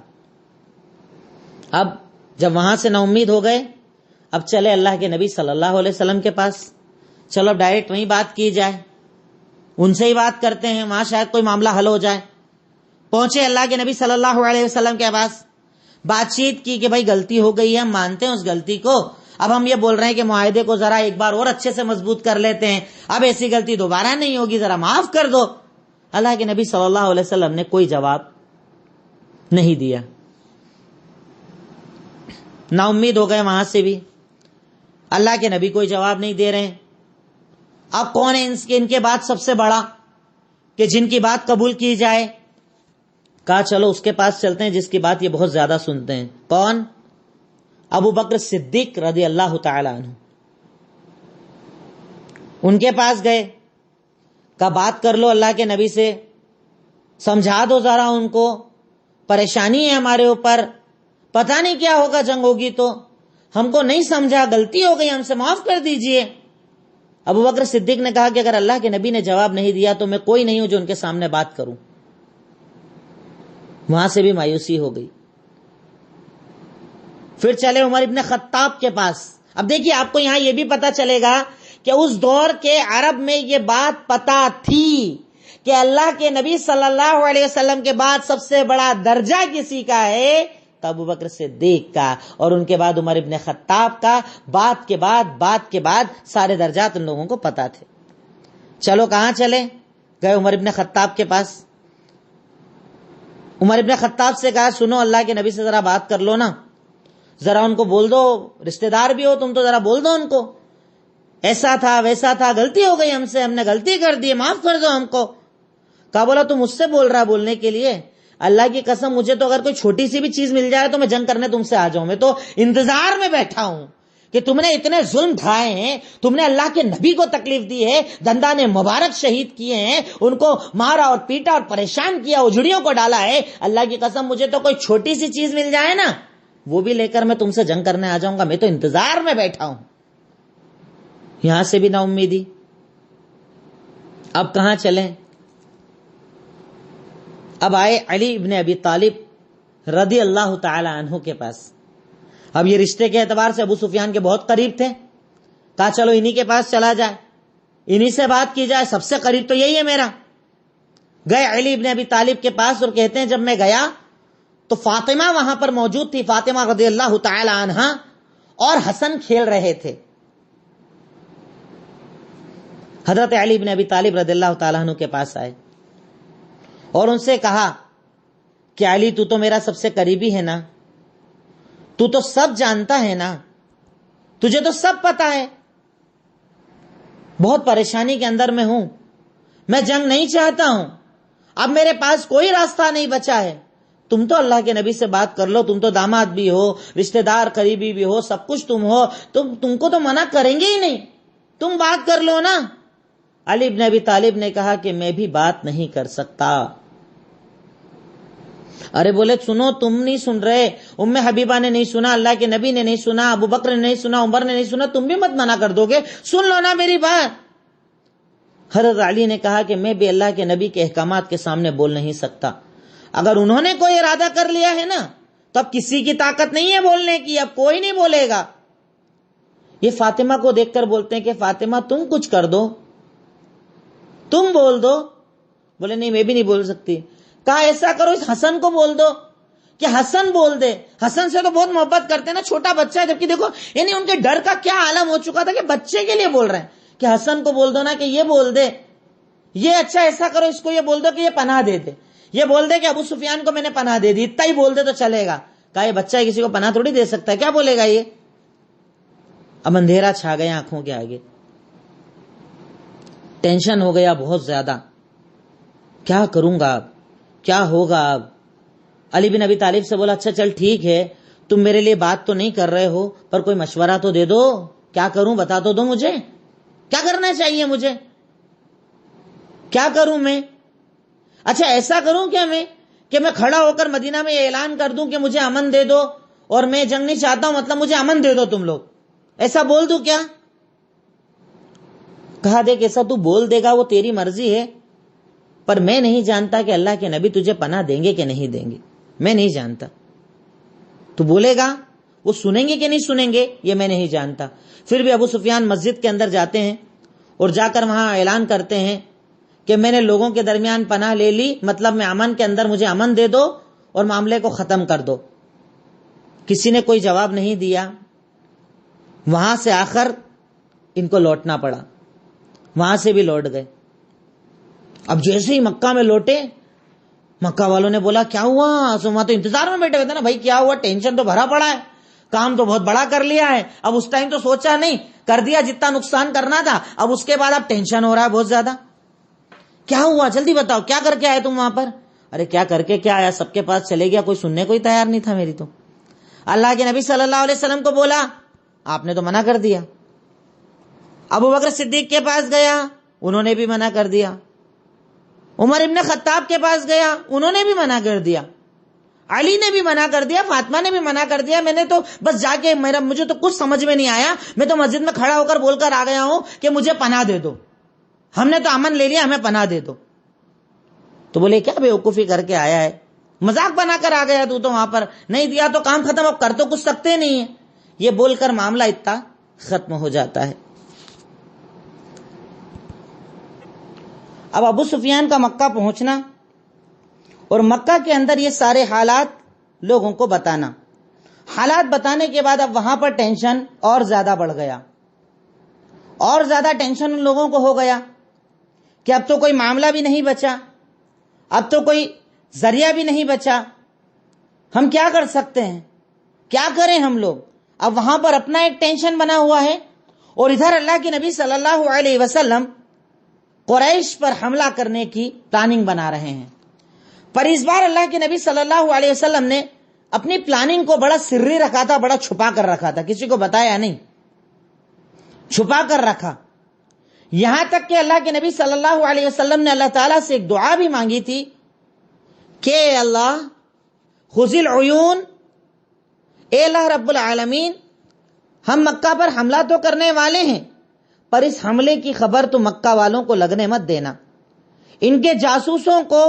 اب جب وہاں سے نا امید ہو گئے, اب چلے اللہ کے نبی صلی اللہ علیہ وسلم کے پاس. چلو ڈائریکٹ وہیں بات کی جائے, ان سے ہی بات کرتے ہیں, وہاں شاید کوئی معاملہ حل ہو جائے. پہنچے اللہ کے نبی صلی اللہ علیہ وسلم کے پاس, بات چیت کی کہ بھائی غلطی ہو گئی ہے, ہم مانتے ہیں اس غلطی کو, اب ہم یہ بول رہے ہیں کہ معاہدے کو ذرا ایک بار اور اچھے سے مضبوط کر لیتے ہیں, اب ایسی غلطی دوبارہ نہیں ہوگی, ذرا معاف کر دو. اللہ کے نبی صلی اللہ علیہ وسلم نے کوئی جواب نہیں دیا. نا امید ہو گئے وہاں سے بھی, اللہ کے نبی کوئی جواب نہیں دے رہے ہیں. اب کون ہے ان کے بعد سب سے بڑا کہ جن کی بات قبول کی جائے؟ کہا چلو اس کے پاس چلتے ہیں جس کی بات یہ بہت زیادہ سنتے ہیں. کون؟ ابو بکر صدیق رضی اللہ تعالی عنہ. ان کے پاس گئے, کہا بات کر لو اللہ کے نبی سے, سمجھا دو ذرا ان کو, پریشانی ہے ہمارے اوپر, پتہ نہیں کیا ہوگا, جنگ ہوگی تو ہم کو نہیں سمجھا, غلطی ہو گئی, ہم سے معاف کر دیجئے. ابو بکر صدیق نے کہا کہ اگر اللہ کے نبی نے جواب نہیں دیا تو میں کوئی نہیں ہوں جو ان کے سامنے بات کروں. وہاں سے بھی مایوسی ہو گئی. پھر چلے عمر ابن خطاب کے پاس. اب دیکھیے آپ کو یہاں یہ بھی پتا چلے گا کہ اس دور کے عرب میں یہ بات پتا تھی کہ اللہ کے نبی صلی اللہ علیہ وسلم کے بعد سب سے بڑا درجہ کسی کا ہے تو ابو بکر صدیق کا, اور ان کے بعد عمر ابن خطاب کا. بات کے بعد سارے درجات ان لوگوں کو پتا تھے. چلو کہاں چلے گئے؟ عمر ابن خطاب کے پاس. عمر ابن خطاب سے کہا سنو اللہ کے نبی سے ذرا بات کر لو نا, ذرا ان کو بول دو, رشتہ دار بھی ہو تم تو ذرا بول دو ان کو, ایسا تھا ویسا تھا, غلطی ہو گئی ہم سے, ہم نے غلطی کر دی, معاف کر دو ہم کو. کہا بولا تم مجھ سے بول رہا بولنے کے لیے, اللہ کی قسم مجھے تو اگر کوئی چھوٹی سی بھی چیز مل جائے تو میں جنگ کرنے تم سے آ جاؤں, میں تو انتظار میں بیٹھا ہوں کہ تم نے اتنے ظلم ڈھائے ہیں, تم نے اللہ کے نبی کو تکلیف دی ہے, دندان مبارک شہید کیے ہیں, ان کو مارا اور پیٹا اور پریشان کیا, اجڑیوں کو ڈالا ہے, اللہ کی قسم مجھے تو کوئی چھوٹی سی چیز مل جائے نا وہ بھی لے کر میں تم سے جنگ کرنے آ جاؤں گا, میں تو انتظار میں بیٹھا ہوں. یہاں سے بھی نا امیدی. اب کہاں چلیں؟ اب آئے علی ابن ابی طالب رضی اللہ تعالی عنہ کے پاس. اب یہ رشتے کے اعتبار سے ابو سفیان کے بہت قریب تھے. کہا چلو انہی کے پاس چلا جائے, انہی سے بات کی جائے, سب سے قریب تو یہی ہے میرا. گئے علی ابن ابی طالب کے پاس اور کہتے ہیں جب میں گیا تو فاطمہ وہاں پر موجود تھی, فاطمہ رضی اللہ تعالی عنہ, اور حسن کھیل رہے تھے. حضرت علی ابن ابی طالب رضی اللہ تعالی عنہ کے پاس آئے اور ان سے کہا کہ علی تو تو میرا سب سے قریبی ہے نا, تو تو سب جانتا ہے نا, تجھے تو سب پتا ہے, بہت پریشانی کے اندر میں ہوں, میں جنگ نہیں چاہتا ہوں, اب میرے پاس کوئی راستہ نہیں بچا ہے, تم تو اللہ کے نبی سے بات کر لو, تم تو داماد بھی ہو, رشتہ دار قریبی بھی ہو, سب کچھ تم ہو, تم کو تو منع کریں گے ہی نہیں. تم بات کر لو نا. علی بن ابی طالب نے کہا کہ میں بھی بات نہیں کر سکتا. ارے بولے سنو, تم نہیں سن رہے, ام حبیبہ نے نہیں سنا, اللہ کے نبی نے نہیں سنا, ابو بکر نے نہیں سنا, عمر نے نہیں سنا, تم بھی مت منع کر دو گے, سن لو نا میری بات. حضرت علی نے کہا کہ میں بھی اللہ کے نبی کے احکامات کے سامنے بول نہیں سکتا. اگر انہوں نے کوئی ارادہ کر لیا ہے نا تو اب کسی کی طاقت نہیں ہے بولنے کی, اب کوئی نہیں بولے گا. یہ فاطمہ کو دیکھ کر بولتے ہیں کہ فاطمہ تم کچھ کر دو, تم بول دو. بولے نہیں میں بھی نہیں بول سکتی. کہا ایسا کرو اس حسن کو بول دو کہ حسن بول دے. حسن سے تو بہت محبت کرتے ہیں نا, چھوٹا بچہ ہے, جبکہ دیکھو یعنی ان کے ڈر کا کیا عالم ہو چکا تھا کہ بچے کے لیے بول رہے ہیں کہ حسن کو بول دو نا کہ یہ بول دے, یہ اچھا ایسا کرو اس کو یہ بول دو کہ یہ پناہ دے دے, یہ بول دے کہ ابو سفیان کو میں نے پناہ دے دی, اتنا ہی بول دے تو چلے گا. کہا یہ بچہ ہے, کسی کو پناہ تھوڑی دے سکتا ہے, کیا بولے گا یہ. اب اندھیرا چھا گیا آنکھوں کے آگے, ٹینشن ہو گیا بہت زیادہ, کیا کروں گا اب, کیا ہوگا اب. علی بن ابی طالب سے بولا اچھا چل ٹھیک ہے, تم میرے لیے بات تو نہیں کر رہے ہو پر کوئی مشورہ تو دے دو, کیا کروں بتا تو دو مجھے, کیا کرنا چاہیے مجھے, کیا کروں میں. اچھا ایسا کروں کیا میں کہ میں کھڑا ہو کر مدینہ میں یہ اعلان کر دوں کہ مجھے امن دے دو اور میں جنگ نہیں چاہتا ہوں, مطلب مجھے امن دے دو تم لوگ, ایسا بول دوں کیا. کہا دیکھ ایسا تو بول دے گا وہ تیری مرضی ہے, پر میں نہیں جانتا کہ اللہ کے نبی تجھے پناہ دیں گے کہ نہیں دیں گے, میں نہیں جانتا. تو بولے گا وہ سنیں گے کہ نہیں سنیں گے یہ میں نہیں جانتا. پھر بھی ابو سفیان مسجد کے اندر جاتے ہیں اور جا کر وہاں اعلان کرتے ہیں کہ میں نے لوگوں کے درمیان پناہ لے لی, مطلب میں امن کے اندر, مجھے امن دے دو اور معاملے کو ختم کر دو. کسی نے کوئی جواب نہیں دیا. وہاں سے آخر ان کو لوٹنا پڑا, وہاں سے بھی لوٹ گئے. اب جیسے ہی مکہ میں لوٹے, مکہ والوں نے بولا کیا ہوا, وہاں تو انتظار میں بیٹھے ہوئے تھے نا بھائی, کیا ہوا, ٹینشن تو بھرا پڑا ہے, کام تو بہت بڑا کر لیا ہے, اب اس ٹائم تو سوچا نہیں, کر دیا جتنا نقصان کرنا تھا, اب اس کے بعد اب ٹینشن ہو رہا ہے بہت زیادہ. کیا ہوا جلدی بتاؤ, کیا کر کے آئے تم وہاں پر. ارے کیا کر کے کیا آیا, سب کے پاس چلے گیا, کوئی سننے کو ہی تیار نہیں تھا میری. تو اللہ کے نبی صلی اللہ علیہ وسلم کو بولا, آپ نے تو منع کر دیا. ابو بکر صدیق کے پاس گیا, انہوں نے بھی منع کر دیا. عمر ابن خطاب کے پاس گیا, انہوں نے بھی منع کر دیا. علی نے بھی منع کر دیا, فاطمہ نے بھی منع کر دیا. میں نے تو بس جا کے, مجھے تو کچھ سمجھ میں نہیں آیا, میں تو مسجد میں کھڑا ہو کر بول کر آ گیا ہوں کہ مجھے پناہ دے دو, ہم نے تو امن لے لیا, ہمیں پناہ دے دو. تو بولے کیا بیوقوفی کر کے آیا ہے, مذاق بنا کر آ گیا تو وہاں پر, نہیں دیا تو کام ختم, اب کر تو کچھ سکتے نہیں ہیں. یہ بول کر معاملہ اتنا ختم ہو جاتا ہے. اب ابو سفیان کا مکہ پہنچنا اور مکہ کے اندر یہ سارے حالات لوگوں کو بتانا, حالات بتانے کے بعد اب وہاں پر ٹینشن اور زیادہ بڑھ گیا, اور زیادہ ٹینشن ان لوگوں کو ہو گیا کہ اب تو کوئی معاملہ بھی نہیں بچا, اب تو کوئی ذریعہ بھی نہیں بچا, ہم کیا کر سکتے ہیں, کیا کریں ہم لوگ. اب وہاں پر اپنا ایک ٹینشن بنا ہوا ہے, اور ادھر اللہ کے نبی صلی اللہ علیہ وسلم قریش پر حملہ کرنے کی پلاننگ بنا رہے ہیں. پر اس بار اللہ کے نبی صلی اللہ علیہ وسلم نے اپنی پلاننگ کو بڑا سری رکھا تھا, بڑا چھپا کر رکھا تھا, کسی کو بتایا نہیں, چھپا کر رکھا. یہاں تک کہ اللہ کے نبی صلی اللہ علیہ وسلم نے اللہ تعالیٰ سے ایک دعا بھی مانگی تھی کہ اللہ خذ العیون, اے اللہ رب العالمین, ہم مکہ پر حملہ تو کرنے والے ہیں, پر اس حملے کی خبر تو مکہ والوں کو لگنے مت دینا. ان کے جاسوسوں کو,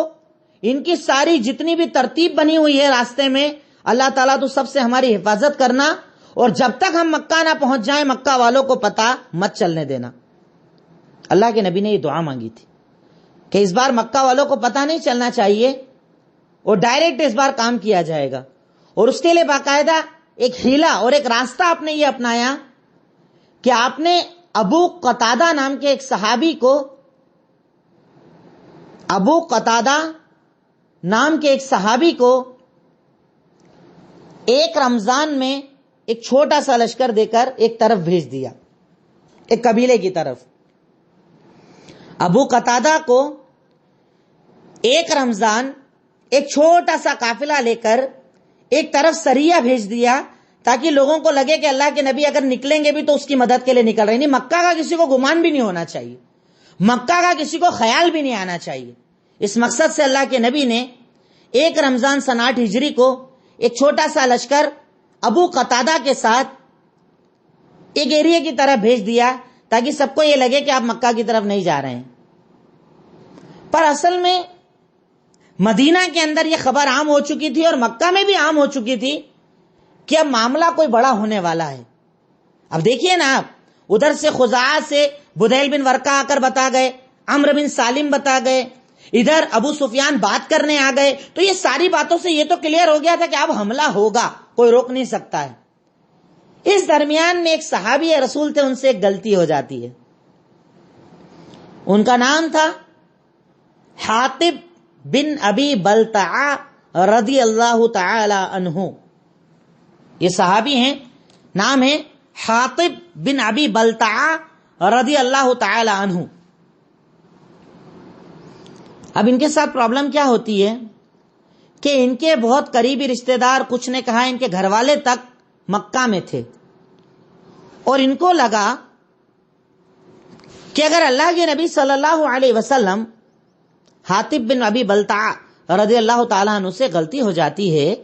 ان کی ساری جتنی بھی ترتیب بنی ہوئی ہے راستے میں, اللہ تعالیٰ تو سب سے ہماری حفاظت کرنا, اور جب تک ہم مکہ نہ پہنچ جائیں مکہ والوں کو پتہ مت چلنے دینا. اللہ کے نبی نے یہ دعا مانگی تھی کہ اس بار مکہ والوں کو پتہ نہیں چلنا چاہیے, اور ڈائریکٹ اس بار کام کیا جائے گا. اور اس کے لیے باقاعدہ ایک ہیلا اور ایک راستہ آپ نے یہ اپنایا کہ آپ نے ابو قتادہ نام کے ایک صحابی کو, ابو قتادہ نام کے ایک صحابی کو ایک رمضان میں ایک چھوٹا سا لشکر دے کر ایک طرف بھیج دیا, ایک قبیلے کی طرف. ابو قتادہ کو ایک رمضان ایک چھوٹا سا قافلہ لے کر ایک طرف سریہ بھیج دیا تاکہ لوگوں کو لگے کہ اللہ کے نبی اگر نکلیں گے بھی تو اس کی مدد کے لیے نکل رہے ہیں. مکہ کا کسی کو گمان بھی نہیں ہونا چاہیے, مکہ کا کسی کو خیال بھی نہیں آنا چاہیے. اس مقصد سے اللہ کے نبی نے 1 رمضان سن 8 ہجری کو ایک چھوٹا سا لشکر ابو قتادہ کے ساتھ ایک ایریے کی طرف بھیج دیا تاکہ سب کو یہ لگے کہ آپ مکہ کی طرف نہیں جا رہے ہیں. پر اصل میں مدینہ کے اندر یہ خبر عام ہو چکی تھی اور مکہ میں بھی عام ہو چکی تھی کہ اب معاملہ کوئی بڑا ہونے والا ہے. اب دیکھیے نا, آپ ادھر سے خزاعہ سے بدیل بن ورقہ آ کر بتا گئے, عمرو بن سالم بتا گئے, ادھر ابو سفیان بات کرنے آ گئے. تو یہ ساری باتوں سے یہ تو کلیئر ہو گیا تھا کہ اب حملہ ہوگا, کوئی روک نہیں سکتا ہے. اس درمیان میں ایک صحابی رسول تھے, ان سے ایک غلطی ہو جاتی ہے. ان کا نام تھا حاطب بن ابی بلتعہ رضی اللہ تعالی عنہ. یہ صحابی ہیں, نام ہے حاطب بن ابی بلتعہ رضی اللہ تعالی عنہ. اب ان کے ساتھ پرابلم کیا ہوتی ہے کہ ان کے بہت قریبی رشتہ دار, کچھ نے کہا ان کے گھر والے تک مکہ میں تھے, اور ان کو لگا کہ اگر اللہ کے نبی صلی اللہ علیہ وسلم حاطب بن ابی بلتعہ رضی اللہ تعالیٰ عنہ سے غلطی ہو جاتی ہے,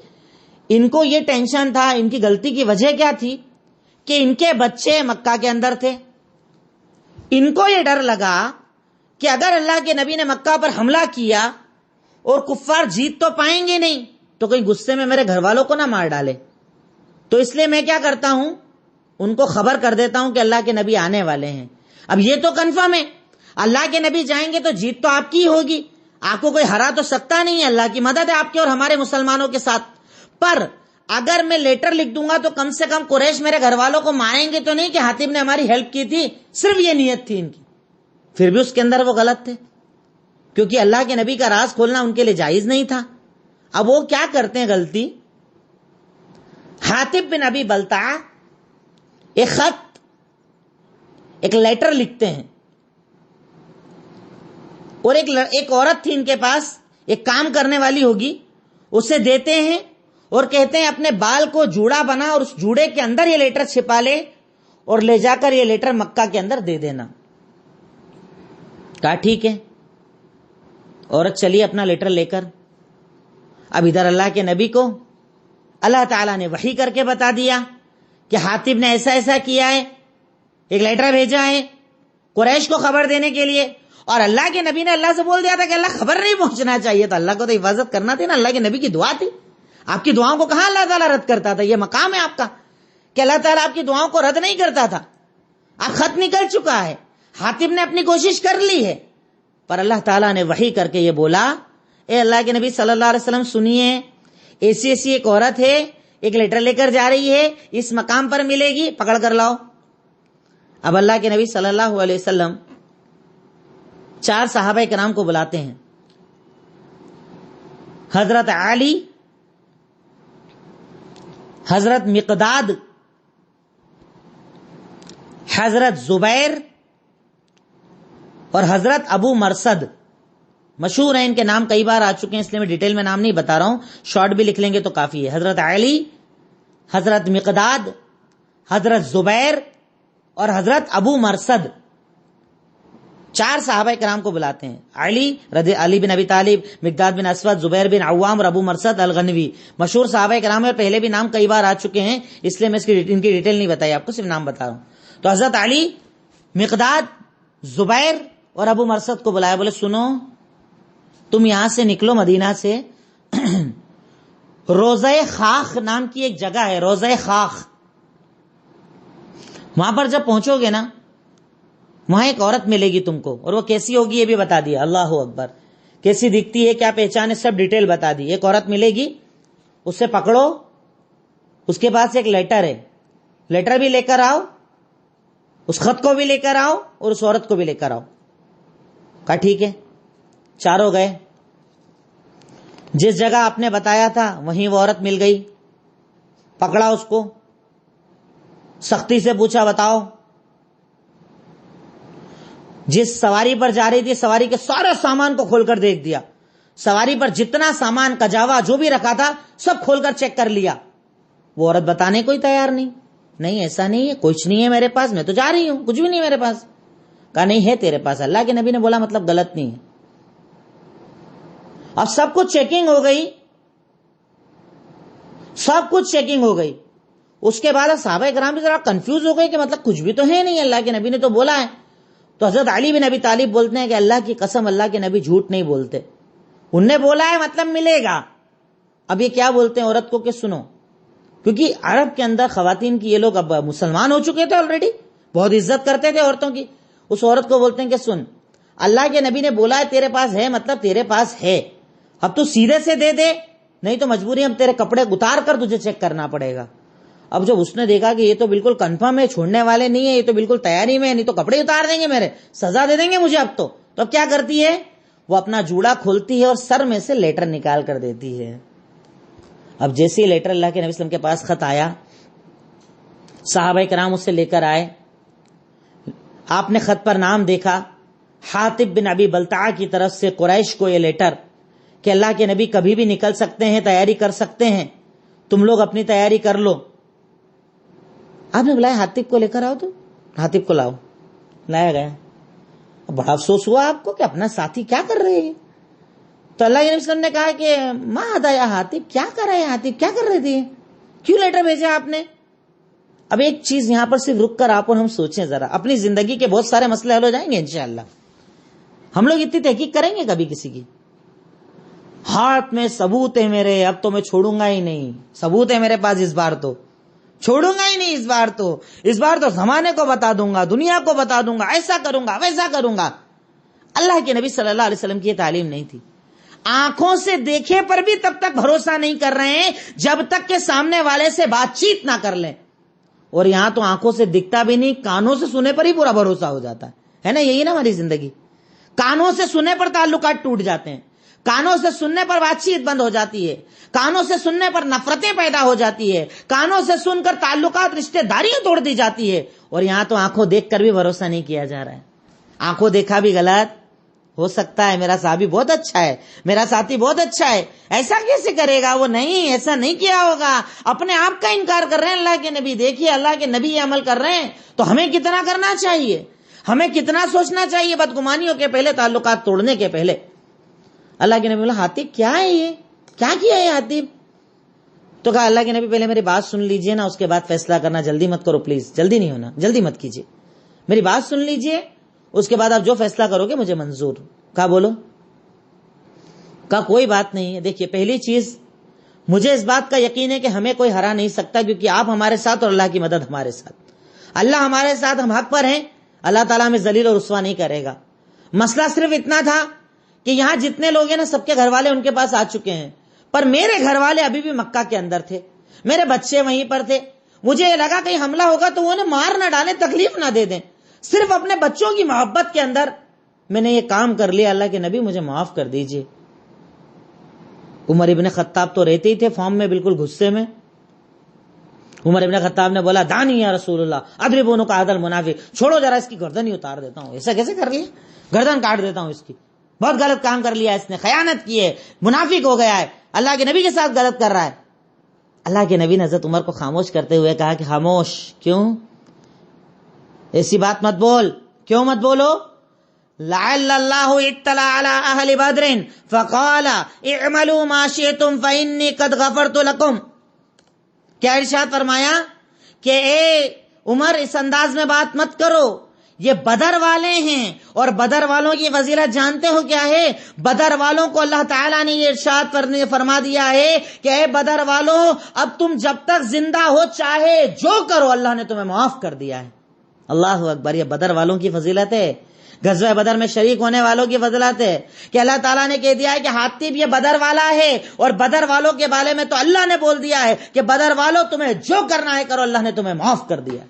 ان کو یہ ٹینشن تھا. ان کی غلطی کی وجہ کیا تھی کہ ان کے بچے مکہ کے اندر تھے. ان کو یہ ڈر لگا کہ اگر اللہ کے نبی نے مکہ پر حملہ کیا اور کفار جیت تو پائیں گے نہیں, تو کہیں غصے میں میرے گھر والوں کو نہ مار ڈالے. تو اس لیے میں کیا کرتا ہوں, ان کو خبر کر دیتا ہوں کہ اللہ کے نبی آنے والے ہیں. اب یہ تو کنفرم ہے, اللہ کے نبی جائیں گے تو جیت تو آپ کی ہوگی, آپ کو کوئی ہرا تو سکتا نہیں ہے. اللہ کی مدد ہے آپ کے اور ہمارے مسلمانوں کے ساتھ. پر اگر میں لیٹر لکھ دوں گا تو کم سے کم قریش میرے گھر والوں کو ماریں گے تو نہیں کہ حاتب نے ہماری ہیلپ کی تھی, صرف یہ نیت تھی ان کی. پھر بھی اس کے اندر وہ غلط تھے, کیونکہ اللہ کے نبی کا راز کھولنا ان کے لیے جائز نہیں تھا. اب وہ کیا کرتے ہیں غلطی, حاتب بن ابی بلتعہ ایک خط, ایک لیٹر لکھتے ہیں, اور ایک عورت تھی ان کے پاس, ایک کام کرنے والی ہوگی, اسے دیتے ہیں اور کہتے ہیں اپنے بال کو جوڑا بنا اور اس جوڑے کے اندر یہ لیٹر چھپا لے اور لے جا کر یہ لیٹر مکہ کے اندر دے دینا. کہا ٹھیک ہے. عورت چلی اپنا لیٹر لے کر. اب ادھر اللہ کے نبی کو اللہ تعالیٰ نے وحی کر کے بتا دیا کہ حاتب نے ایسا ایسا کیا ہے, ایک لیٹر بھیجا ہے قریش کو خبر دینے کے لیے. اور اللہ کے نبی نے اللہ سے بول دیا تھا کہ اللہ خبر نہیں پہنچنا چاہیے تھا, اللہ کو تو حفاظت کرنا تھی نا, اللہ کے نبی کی دعا تھی. آپ کی دعاؤں کو کہاں اللہ تعالیٰ رد کرتا تھا؟ یہ مقام ہے آپ کا کہ اللہ تعالیٰ آپ کی دعاؤں کو رد نہیں کرتا تھا. آپ خط نکل چکا ہے, حاتب نے اپنی کوشش کر لی ہے, پر اللہ تعالیٰ نے وحی کر کے یہ بولا, اے اللہ کے نبی صلی اللہ علیہ وسلم سنیے, ایسی ایسی ایک عورت ہے, ایک لیٹر لے کر جا رہی ہے, اس مقام پر ملے گی, پکڑ کر لاؤ. اب اللہ کے نبی صلی اللہ علیہ وسلم 4 صحابہ کرام کو بلاتے ہیں. حضرت علی, حضرت مقداد, حضرت زبیر اور حضرت ابو مرصد. مشہور ہیں, ان کے نام کئی بار آ چکے ہیں, اس لیے میں ڈیٹیل میں نام نہیں بتا رہا ہوں, شارٹ بھی لکھ لیں گے تو کافی ہے. حضرت علی, حضرت مقداد, حضرت زبیر اور حضرت ابو مرصد, 4 صحابہ کرام کو بلاتے ہیں. علی بن ابی طالب, مقداد بن اسود, زبیر بن عوام اور ابو مرصد الغنوی. مشہور صحابہ کرام ہیں, پہلے بھی نام کئی بار آ چکے ہیں, اس لیے میں ان کی ڈیٹیل نہیں بتائی آپ کو, صرف نام بتا رہا ہوں. تو حضرت علی, مقداد, زبیر اور ابو مرصد کو بلایا, بولے سنو, تم یہاں سے نکلو مدینہ سے, روضہ خاخ نام کی ایک جگہ ہے, روضہ خاخ, وہاں پر جب پہنچو گے نا, وہاں ایک عورت ملے گی تم کو, اور وہ کیسی ہوگی یہ بھی بتا دیا. اللہ اکبر, کیسی دکھتی ہے, کیا پہچان ہے, سب ڈیٹیل بتا دی. ایک عورت ملے گی, اسے پکڑو, اس کے پاس ایک لیٹر ہے, لیٹر بھی لے کر آؤ, اس خط کو بھی لے کر آؤ اور اس عورت کو بھی لے کر آؤ. کہا ٹھیک ہے. 4 گئے, جس جگہ آپ نے بتایا تھا وہیں وہ عورت مل گئی, پکڑا اس کو, سختی سے پوچھا بتاؤ. جس سواری پر جا رہی تھی, سواری کے سارے سامان کو کھول کر دیکھ دیا, سواری پر جتنا سامان کجاوا جو بھی رکھا تھا سب کھول کر چیک کر لیا. وہ عورت بتانے کو ہی تیار نہیں، نہیں ایسا نہیں ہے، کچھ نہیں ہے میرے پاس، میں تو جا رہی ہوں، کچھ بھی نہیں میرے پاس. کہا نہیں ہے تیرے پاس. اللہ کے نبی نے بولا مطلب غلط نہیں ہے. اب سب کچھ چیکنگ ہو گئی، سب کچھ چیکنگ ہو گئی. اس کے بعد صحابہ کرام بھی ذرا کنفیوز ہو گئے کہ مطلب کچھ بھی تو ہے نہیں، اللہ کے نبی نے تو بولا ہے. تو حضرت علی بن ابی طالب بولتے ہیں کہ اللہ کی قسم اللہ کے نبی جھوٹ نہیں بولتے، انہوں نے بولا ہے مطلب ملے گا. اب یہ کیا بولتے ہیں عورت کو کہ سنو، کیونکہ عرب کے اندر خواتین کی یہ لوگ اب مسلمان ہو چکے تھے آلریڈی، بہت عزت کرتے تھے عورتوں کی. اس عورت کو بولتے ہیں کہ سن، اللہ کے نبی نے بولا ہے تیرے پاس ہے مطلب تیرے پاس ہے، اب تو سیدھے سے دے دے، نہیں تو مجبوری ہم تیرے کپڑے اتار کر تجھے چیک کرنا پڑے گا. اب جب اس نے دیکھا کہ یہ تو بالکل کنفرم ہے، چھوڑنے والے نہیں ہے، یہ تو بالکل تیاری میں ہے، نہیں تو کپڑے اتار دیں گے میرے، سزا دے دیں گے مجھے اب تو اب کیا کرتی ہے، وہ اپنا جوڑا کھولتی ہے اور سر میں سے لیٹر نکال کر دیتی ہے. اب جیسے لیٹر اللہ کے نبی صلی اللہ علیہ وسلم کے پاس خط آیا، صحابہ کرام اسے لے کر آئے. آپ نے خط پر نام دیکھا، حاطب بن ابی بلتعہ کی طرف سے قریش کو یہ لیٹر کہ اللہ کے نبی کبھی بھی نکل سکتے ہیں، تیاری کر سکتے ہیں، تم لوگ اپنی تیاری کر لو. آپ نے بلایا حاطب کو لے کر آؤ، تو حاطب کو لاؤ، لایا گیا. بڑا افسوس ہوا آپ کو کہ اپنا ساتھی کیا کر رہے ہیں. تو اللہ کے نبی صلی اللہ علیہ وسلم نے کہا کہ ما ہدا یا حاطب، کیا کر رہے ہیں حاطب، کیا کر رہے تھے، کیوں لیٹر بھیجا آپ نے. اب ایک چیز یہاں پر صرف رک کر آپ اور ہم سوچیں ذرا، اپنی زندگی کے بہت سارے مسئلے حل ہو جائیں گے انشاءاللہ. ہم لوگ اتنی تحقیق کریں گے کبھی کسی کی، ہاتھ میں ثبوت ہے میرے، اب تو میں چھوڑوں گا ہی نہیں، ثبوت ہے میرے پاس، اس بار تو چھوڑوں گا ہی نہیں، اس بار تو زمانے کو بتا دوں گا، دنیا کو بتا دوں گا، ایسا کروں گا ویسا کروں گا. اللہ کے نبی صلی اللہ علیہ وسلم کی یہ تعلیم نہیں تھی. آنکھوں سے دیکھے پر بھی تب تک بھروسہ نہیں کر رہے ہیں جب تک کہ سامنے والے سے بات چیت نہ کر لیں. اور یہاں تو آنکھوں سے دکھتا بھی نہیں، کانوں سے سنے پر ہی پورا بھروسہ ہو جاتا ہے نا. یہی نا ہماری زندگی، کانوں سے سننے پر تعلقات ٹوٹ جاتے ہیں، کانوں سے سننے پر بات چیت بند ہو جاتی ہے، کانوں سے سننے پر نفرتیں پیدا ہو جاتی ہے، کانوں سے سن کر تعلقات رشتہ داریاں توڑ دی جاتی ہے. اور یہاں تو آنکھوں دیکھ کر بھی بھروسہ نہیں کیا جا رہا ہے. آنکھوں دیکھا بھی غلط ہو سکتا ہے، میرا صحابی بہت اچھا ہے، میرا ساتھی بہت اچھا ہے، ایسا کیسے کرے گا وہ، نہیں ایسا نہیں کیا ہوگا، اپنے آپ کا انکار کر رہے ہیں اللہ کے نبی. دیکھیے اللہ کے نبی یہ عمل کر رہے ہیں تو ہمیں کتنا کرنا چاہیے، ہمیں کتنا سوچنا چاہیے بدگمانیوں کے پہلے، تعلقات توڑنے کے پہلے. اللہ کے نبی بولا حاطب کیا ہے یہ، کیا کیا ہے حاطب. تو کہا اللہ کے نبی پہلے میری بات سن لیجئے نا، اس کے بعد فیصلہ کرنا، جلدی مت کرو پلیز، جلدی نہیں ہونا، جلدی مت کیجئے، میری بات سن لیجئے، اس کے بعد آپ جو فیصلہ کرو گے مجھے منظور. کہا بولو. کہا کوئی بات نہیں ہے. دیکھیے پہلی چیز، مجھے اس بات کا یقین ہے کہ ہمیں کوئی ہرا نہیں سکتا، کیونکہ آپ ہمارے ساتھ اور اللہ کی مدد ہمارے ساتھ، اللہ ہمارے ساتھ، ہم حق پر ہیں، اللہ تعالیٰ ہمیں ذلیل اور رسوا نہیں کرے گا. مسئلہ صرف اتنا تھا کہ یہاں جتنے لوگ ہیں نا سب کے گھر والے ان کے پاس آ چکے ہیں، پر میرے گھر والے ابھی بھی مکہ کے اندر تھے، میرے بچے وہیں پر تھے. مجھے یہ لگا کہیں حملہ ہوگا تو وہ انہیں مار نہ ڈالیں، تکلیف نہ دے دیں، صرف اپنے بچوں کی محبت کے اندر میں نے یہ کام کر لیا. اللہ کے نبی مجھے معاف کر دیجئے. عمر ابن خطاب تو رہتے ہی تھے فارم میں بالکل غصے میں. عمر ابن خطاب نے بولا دانی یا رسول اللہ اضربوا کا عدل منافق، چھوڑو ذرا اس کی گردن ہی اتار دیتا ہوں. ایسا کیسے کر لیا، گردن کاٹ دیتا ہوں اس کی، بہت غلط کام کر لیا، اس نے خیانت کی ہے، منافق ہو گیا ہے، اللہ کے نبی کے ساتھ غلط کر رہا ہے. اللہ کے نبی نے حضرت عمر کو خاموش کرتے ہوئے کہا کہ خاموش، کیوں ایسی بات مت بول، کیوں مت بولو. لعل اللہ اطلع علی اہل بدر فقال اعملوا ما شئتم فانی قد غفرت لکم. کیا ارشاد فرمایا کہ اے عمر اس انداز میں بات مت کرو، یہ بدر والے ہیں، اور بدر والوں کی فضیلت جانتے ہو کیا ہے. بدر والوں کو اللہ تعالیٰ نے یہ ارشاد فرما دیا ہے کہ اے بدر والوں، اب تم جب تک زندہ ہو چاہے جو کرو، اللہ نے تمہیں معاف کر دیا ہے. اللہ اکبر. یہ بدر والوں کی فضیلت ہے، غزوہ بدر میں شریک ہونے والوں کی فضیلت ہے کہ اللہ تعالیٰ نے کہہ دیا ہے کہ حاطب یہ بدر والا ہے، اور بدر والوں کے بارے میں تو اللہ نے بول دیا ہے کہ بدر والوں تمہیں جو کرنا ہے کرو، اللہ نے تمہیں معاف کر دیا.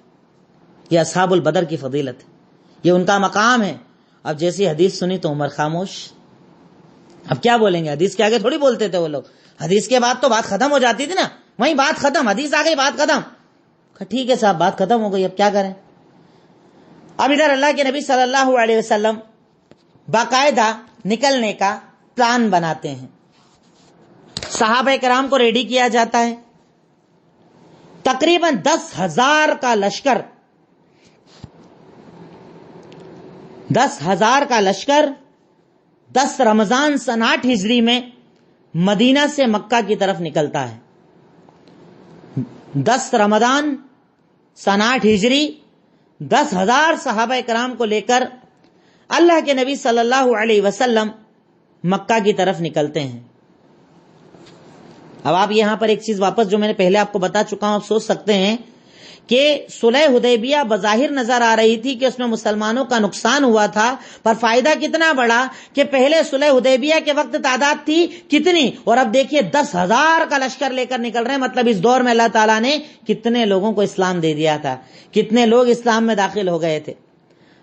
یہ اصحاب البدر کی فضیلت ہے، یہ ان کا مقام ہے. اب جیسی حدیث سنی تو عمر خاموش. اب کیا بولیں گے، حدیث کے آگے تھوڑی بولتے تھے وہ لوگ، حدیث کے بعد تو بات ختم ہو جاتی تھی نا، وہیں بات ختم، حدیث آ گئی بات ختم. ٹھیک ہے صاحب بات ختم ہو گئی، اب کیا کریں. اب ادھر اللہ کے نبی صلی اللہ علیہ وسلم باقاعدہ نکلنے کا پلان بناتے ہیں، صحابہ کرام کو ریڈی کیا جاتا ہے. تقریباً 10,000 کا لشکر 10,000 کا لشکر 10 رمضان سن 8 ہجری میں مدینہ سے مکہ کی طرف نکلتا ہے. 10 رمضان سن 8 ہجری 10,000 صحابہ کرام کو لے کر اللہ کے نبی صلی اللہ علیہ وسلم مکہ کی طرف نکلتے ہیں. اب آپ یہاں پر ایک چیز واپس جو میں نے پہلے آپ کو بتا چکا ہوں، آپ سوچ سکتے ہیں کہ صلح حدیبیہ بظاہر نظر آ رہی تھی کہ اس میں مسلمانوں کا نقصان ہوا تھا، پر فائدہ کتنا بڑا کہ پہلے صلح حدیبیہ کے وقت تعداد تھی کتنی، اور اب دیکھیے 10,000 کا لشکر لے کر نکل رہے ہیں. مطلب اس دور میں اللہ تعالیٰ نے کتنے لوگوں کو اسلام دے دیا تھا، کتنے لوگ اسلام میں داخل ہو گئے تھے.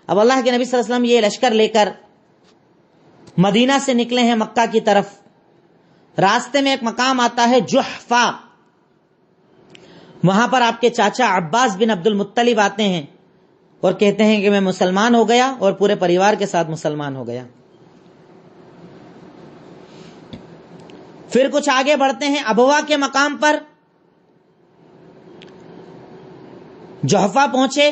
اب اللہ کے نبی صلی اللہ علیہ وسلم یہ لشکر لے کر مدینہ سے نکلے ہیں مکہ کی طرف. راستے میں ایک مقام آتا ہے جحفہ، وہاں پر آپ کے چاچا عباس بن عبد المطلب آتے ہیں اور کہتے ہیں کہ میں مسلمان ہو گیا اور پورے پریوار کے ساتھ مسلمان ہو گیا. پھر کچھ آگے بڑھتے ہیں ابوا کے مقام پر. جحفہ پہنچے،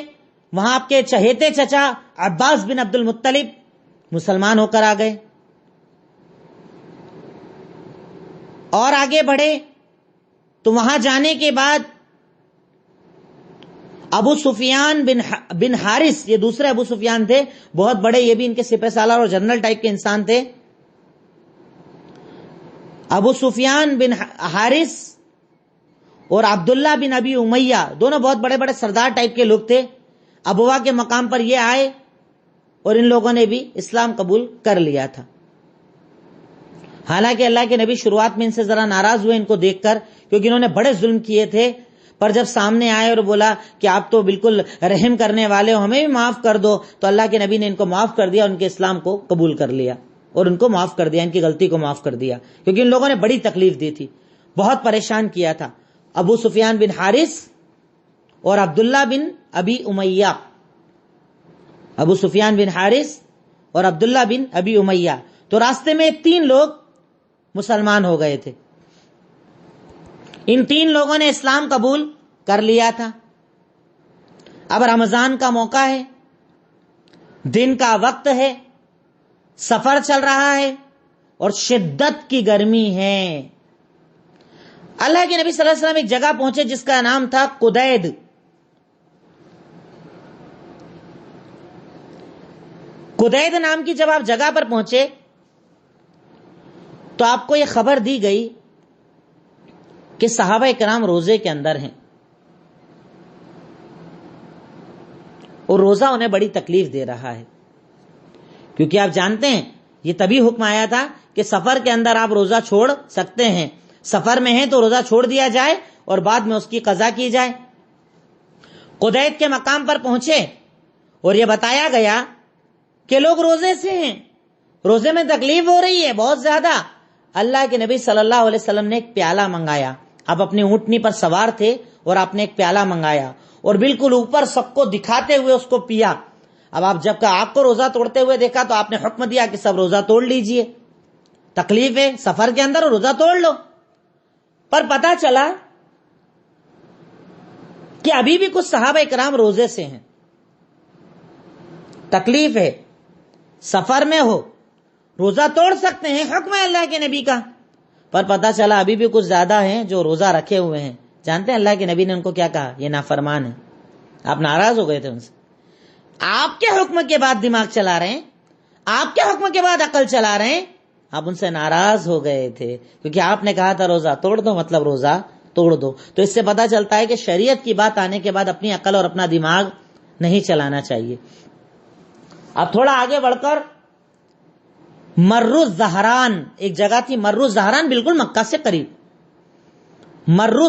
وہاں آپ کے چہیتے چچا عباس بن عبد المطلب مسلمان ہو کر آ گئے. اور آگے بڑھے تو وہاں جانے کے بعد ابو سفیان بن حارث، یہ دوسرے ابو سفیان تھے، بہت بڑے، یہ بھی ان کے سپہ سالار اور جنرل ٹائپ کے انسان تھے. ابو سفیان بن حارث اور عبداللہ بن ابی امیہ دونوں بہت بڑے بڑے سردار ٹائپ کے لوگ تھے. ابوا کے مقام پر یہ آئے اور ان لوگوں نے بھی اسلام قبول کر لیا تھا. حالانکہ اللہ کے نبی شروعات میں ان سے ذرا ناراض ہوئے ان کو دیکھ کر، کیونکہ انہوں نے بڑے ظلم کیے تھے. پر جب سامنے آئے اور بولا کہ آپ تو بالکل رحم کرنے والے ہو، ہمیں بھی معاف کر دو، تو اللہ کے نبی نے ان کو معاف کر دیا، ان کے اسلام کو قبول کر لیا اور ان کو معاف کر دیا، ان کی غلطی کو معاف کر دیا. کیونکہ ان لوگوں نے بڑی تکلیف دی تھی، بہت پریشان کیا تھا. ابو سفیان بن حارث اور عبداللہ بن ابی امیہ، ابو سفیان بن حارث اور عبداللہ بن ابی امیہ. تو راستے میں 3 لوگ مسلمان ہو گئے تھے. ان 3 لوگوں نے اسلام قبول کر لیا تھا. اب رمضان کا موقع ہے، دن کا وقت ہے، سفر چل رہا ہے اور شدت کی گرمی ہے. اللہ کے نبی صلی اللہ علیہ وسلم ایک جگہ پہنچے جس کا نام تھا قدید. قدید نام کی جب آپ جگہ پر پہنچے تو آپ کو یہ خبر دی گئی کہ صحابہ کرام روزے کے اندر ہیں اور روزہ انہیں بڑی تکلیف دے رہا ہے. کیونکہ آپ جانتے ہیں یہ تبھی حکم آیا تھا کہ سفر کے اندر آپ روزہ چھوڑ سکتے ہیں، سفر میں ہیں تو روزہ چھوڑ دیا جائے اور بعد میں اس کی قضا کی جائے. قدید کے مقام پر پہنچے اور یہ بتایا گیا کہ لوگ روزے سے ہیں، روزے میں تکلیف ہو رہی ہے بہت زیادہ. اللہ کے نبی صلی اللہ علیہ وسلم نے ایک پیالہ منگایا. آپ اپنی اونٹنی پر سوار تھے اور آپ نے ایک پیالہ منگایا اور بالکل اوپر سب کو دکھاتے ہوئے اس کو پیا. اب جب آپ کو روزہ توڑتے ہوئے دیکھا تو آپ نے حکم دیا کہ سب روزہ توڑ لیجئے، تکلیف ہے سفر کے اندر، روزہ توڑ لو. پر پتا چلا کہ ابھی بھی کچھ صحابہ کرام روزے سے ہیں، تکلیف ہے، سفر میں ہو، روزہ توڑ سکتے ہیں، حکم ہے اللہ کے نبی کا. پر پتا چلا ابھی بھی کچھ زیادہ ہیں جو روزہ رکھے ہوئے ہیں. جانتے ہیں اللہ کے نبی نے ان کو کیا کہا؟ یہ نافرمان ہے. آپ ناراض ہو گئے تھے ان سے. آپ کے حکم کے بعد دماغ چلا رہے ہیں، آپ کے حکم کے بعد عقل چلا رہے ہیں، آپ ان سے ناراض ہو گئے تھے کیونکہ آپ نے کہا تھا روزہ توڑ دو، مطلب روزہ توڑ دو. تو اس سے پتا چلتا ہے کہ شریعت کی بات آنے کے بعد اپنی عقل اور اپنا دماغ نہیں چلانا چاہیے. اب تھوڑا آگے بڑھ کر مرو زہران، ایک جگہ تھی مرو زہران، بالکل مکہ سے قریب. مرو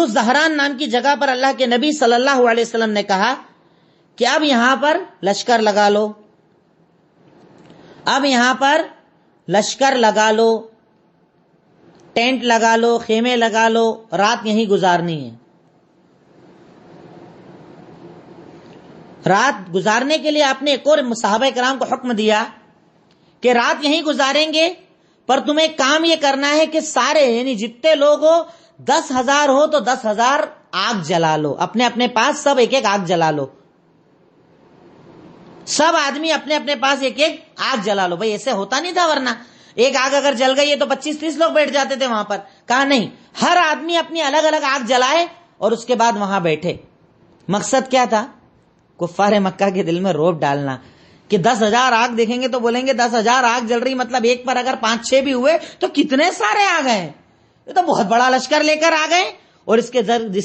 زہران نام کی جگہ پر اللہ کے نبی صلی اللہ علیہ وسلم نے کہا کہ اب یہاں پر لشکر لگا لو، اب یہاں پر لشکر لگا لو، ٹینٹ لگا لو، خیمے لگا لو، رات یہیں گزارنی ہے. رات گزارنے کے لیے آپ نے ایک اور صحابہ کرام کو حکم دیا کہ رات یہیں گزاریں گے، پر تمہیں کام یہ کرنا ہے کہ سارے یعنی جتنے لوگ ہو 10,000 ہو تو 10,000 آگ جلا لو، اپنے اپنے پاس سب ایک ایک آگ جلا لو، سب آدمی اپنے اپنے پاس ایک ایک آگ جلا لو۔ بھئی ایسے ہوتا نہیں تھا، ورنہ ایک آگ اگر جل گئی ہے تو 25-30 لوگ بیٹھ جاتے تھے وہاں پر۔ کہا نہیں، ہر آدمی اپنی الگ الگ آگ جلائے اور اس کے بعد وہاں بیٹھے۔ مقصد کیا تھا؟ کفار مکہ کے دل میں رعب ڈالنا کہ 10,000 آگ دیکھیں گے تو بولیں گے 10,000 آگ جل رہی، مطلب ایک پر اگر 5-6 بھی ہوئے تو کتنے سارے آ گئے، یہ تو بہت بڑا لشکر لے کر آ گئے، اور اس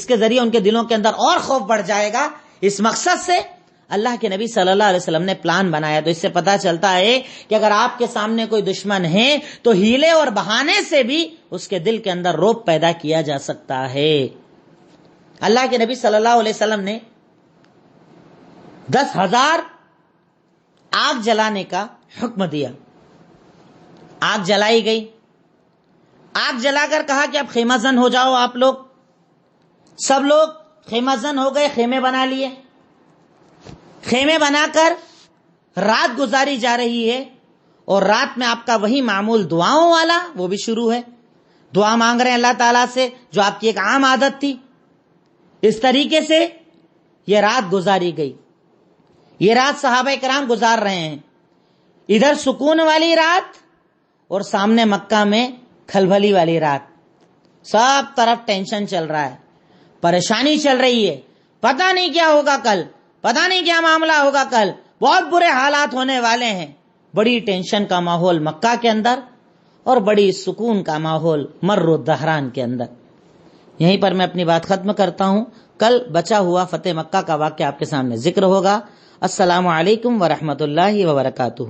کے ذریعے ان کے دلوں کے اندر اور خوف بڑھ جائے گا۔ اس مقصد سے اللہ کے نبی صلی اللہ علیہ وسلم نے پلان بنایا۔ تو اس سے پتا چلتا ہے کہ اگر آپ کے سامنے کوئی دشمن ہے تو ہیلے اور بہانے سے بھی اس کے دل کے اندر رعب پیدا کیا جا سکتا ہے۔ اللہ کے نبی صلی اللہ علیہ وسلم نے 10,000 آگ جلانے کا حکم دیا۔ آگ جلائی گئی، آگ جلا کر کہا کہ اب خیمہ زن ہو جاؤ آپ لوگ۔ سب لوگ خیمہ زن ہو گئے، خیمے بنا لیے۔ خیمے بنا کر رات گزاری جا رہی ہے، اور رات میں آپ کا وہی معمول دعاؤں والا وہ بھی شروع ہے۔ دعا مانگ رہے ہیں اللہ تعالیٰ سے، جو آپ کی ایک عام عادت تھی۔ اس طریقے سے یہ رات گزاری گئی۔ یہ رات صحابہ کرام گزار رہے ہیں، ادھر سکون والی رات اور سامنے مکہ میں کھلبلی والی رات۔ سب طرف ٹینشن چل رہا ہے، پریشانی چل رہی ہے، پتہ نہیں کیا ہوگا کل، پتہ نہیں کیا معاملہ ہوگا کل، بہت برے حالات ہونے والے ہیں۔ بڑی ٹینشن کا ماحول مکہ کے اندر اور بڑی سکون کا ماحول مر الدہران کے اندر۔ یہیں پر میں اپنی بات ختم کرتا ہوں۔ کل بچا ہوا فتح مکہ کا واقعہ آپ کے سامنے ذکر ہوگا۔ السلام علیکم ورحمۃ اللہ وبرکاتہ۔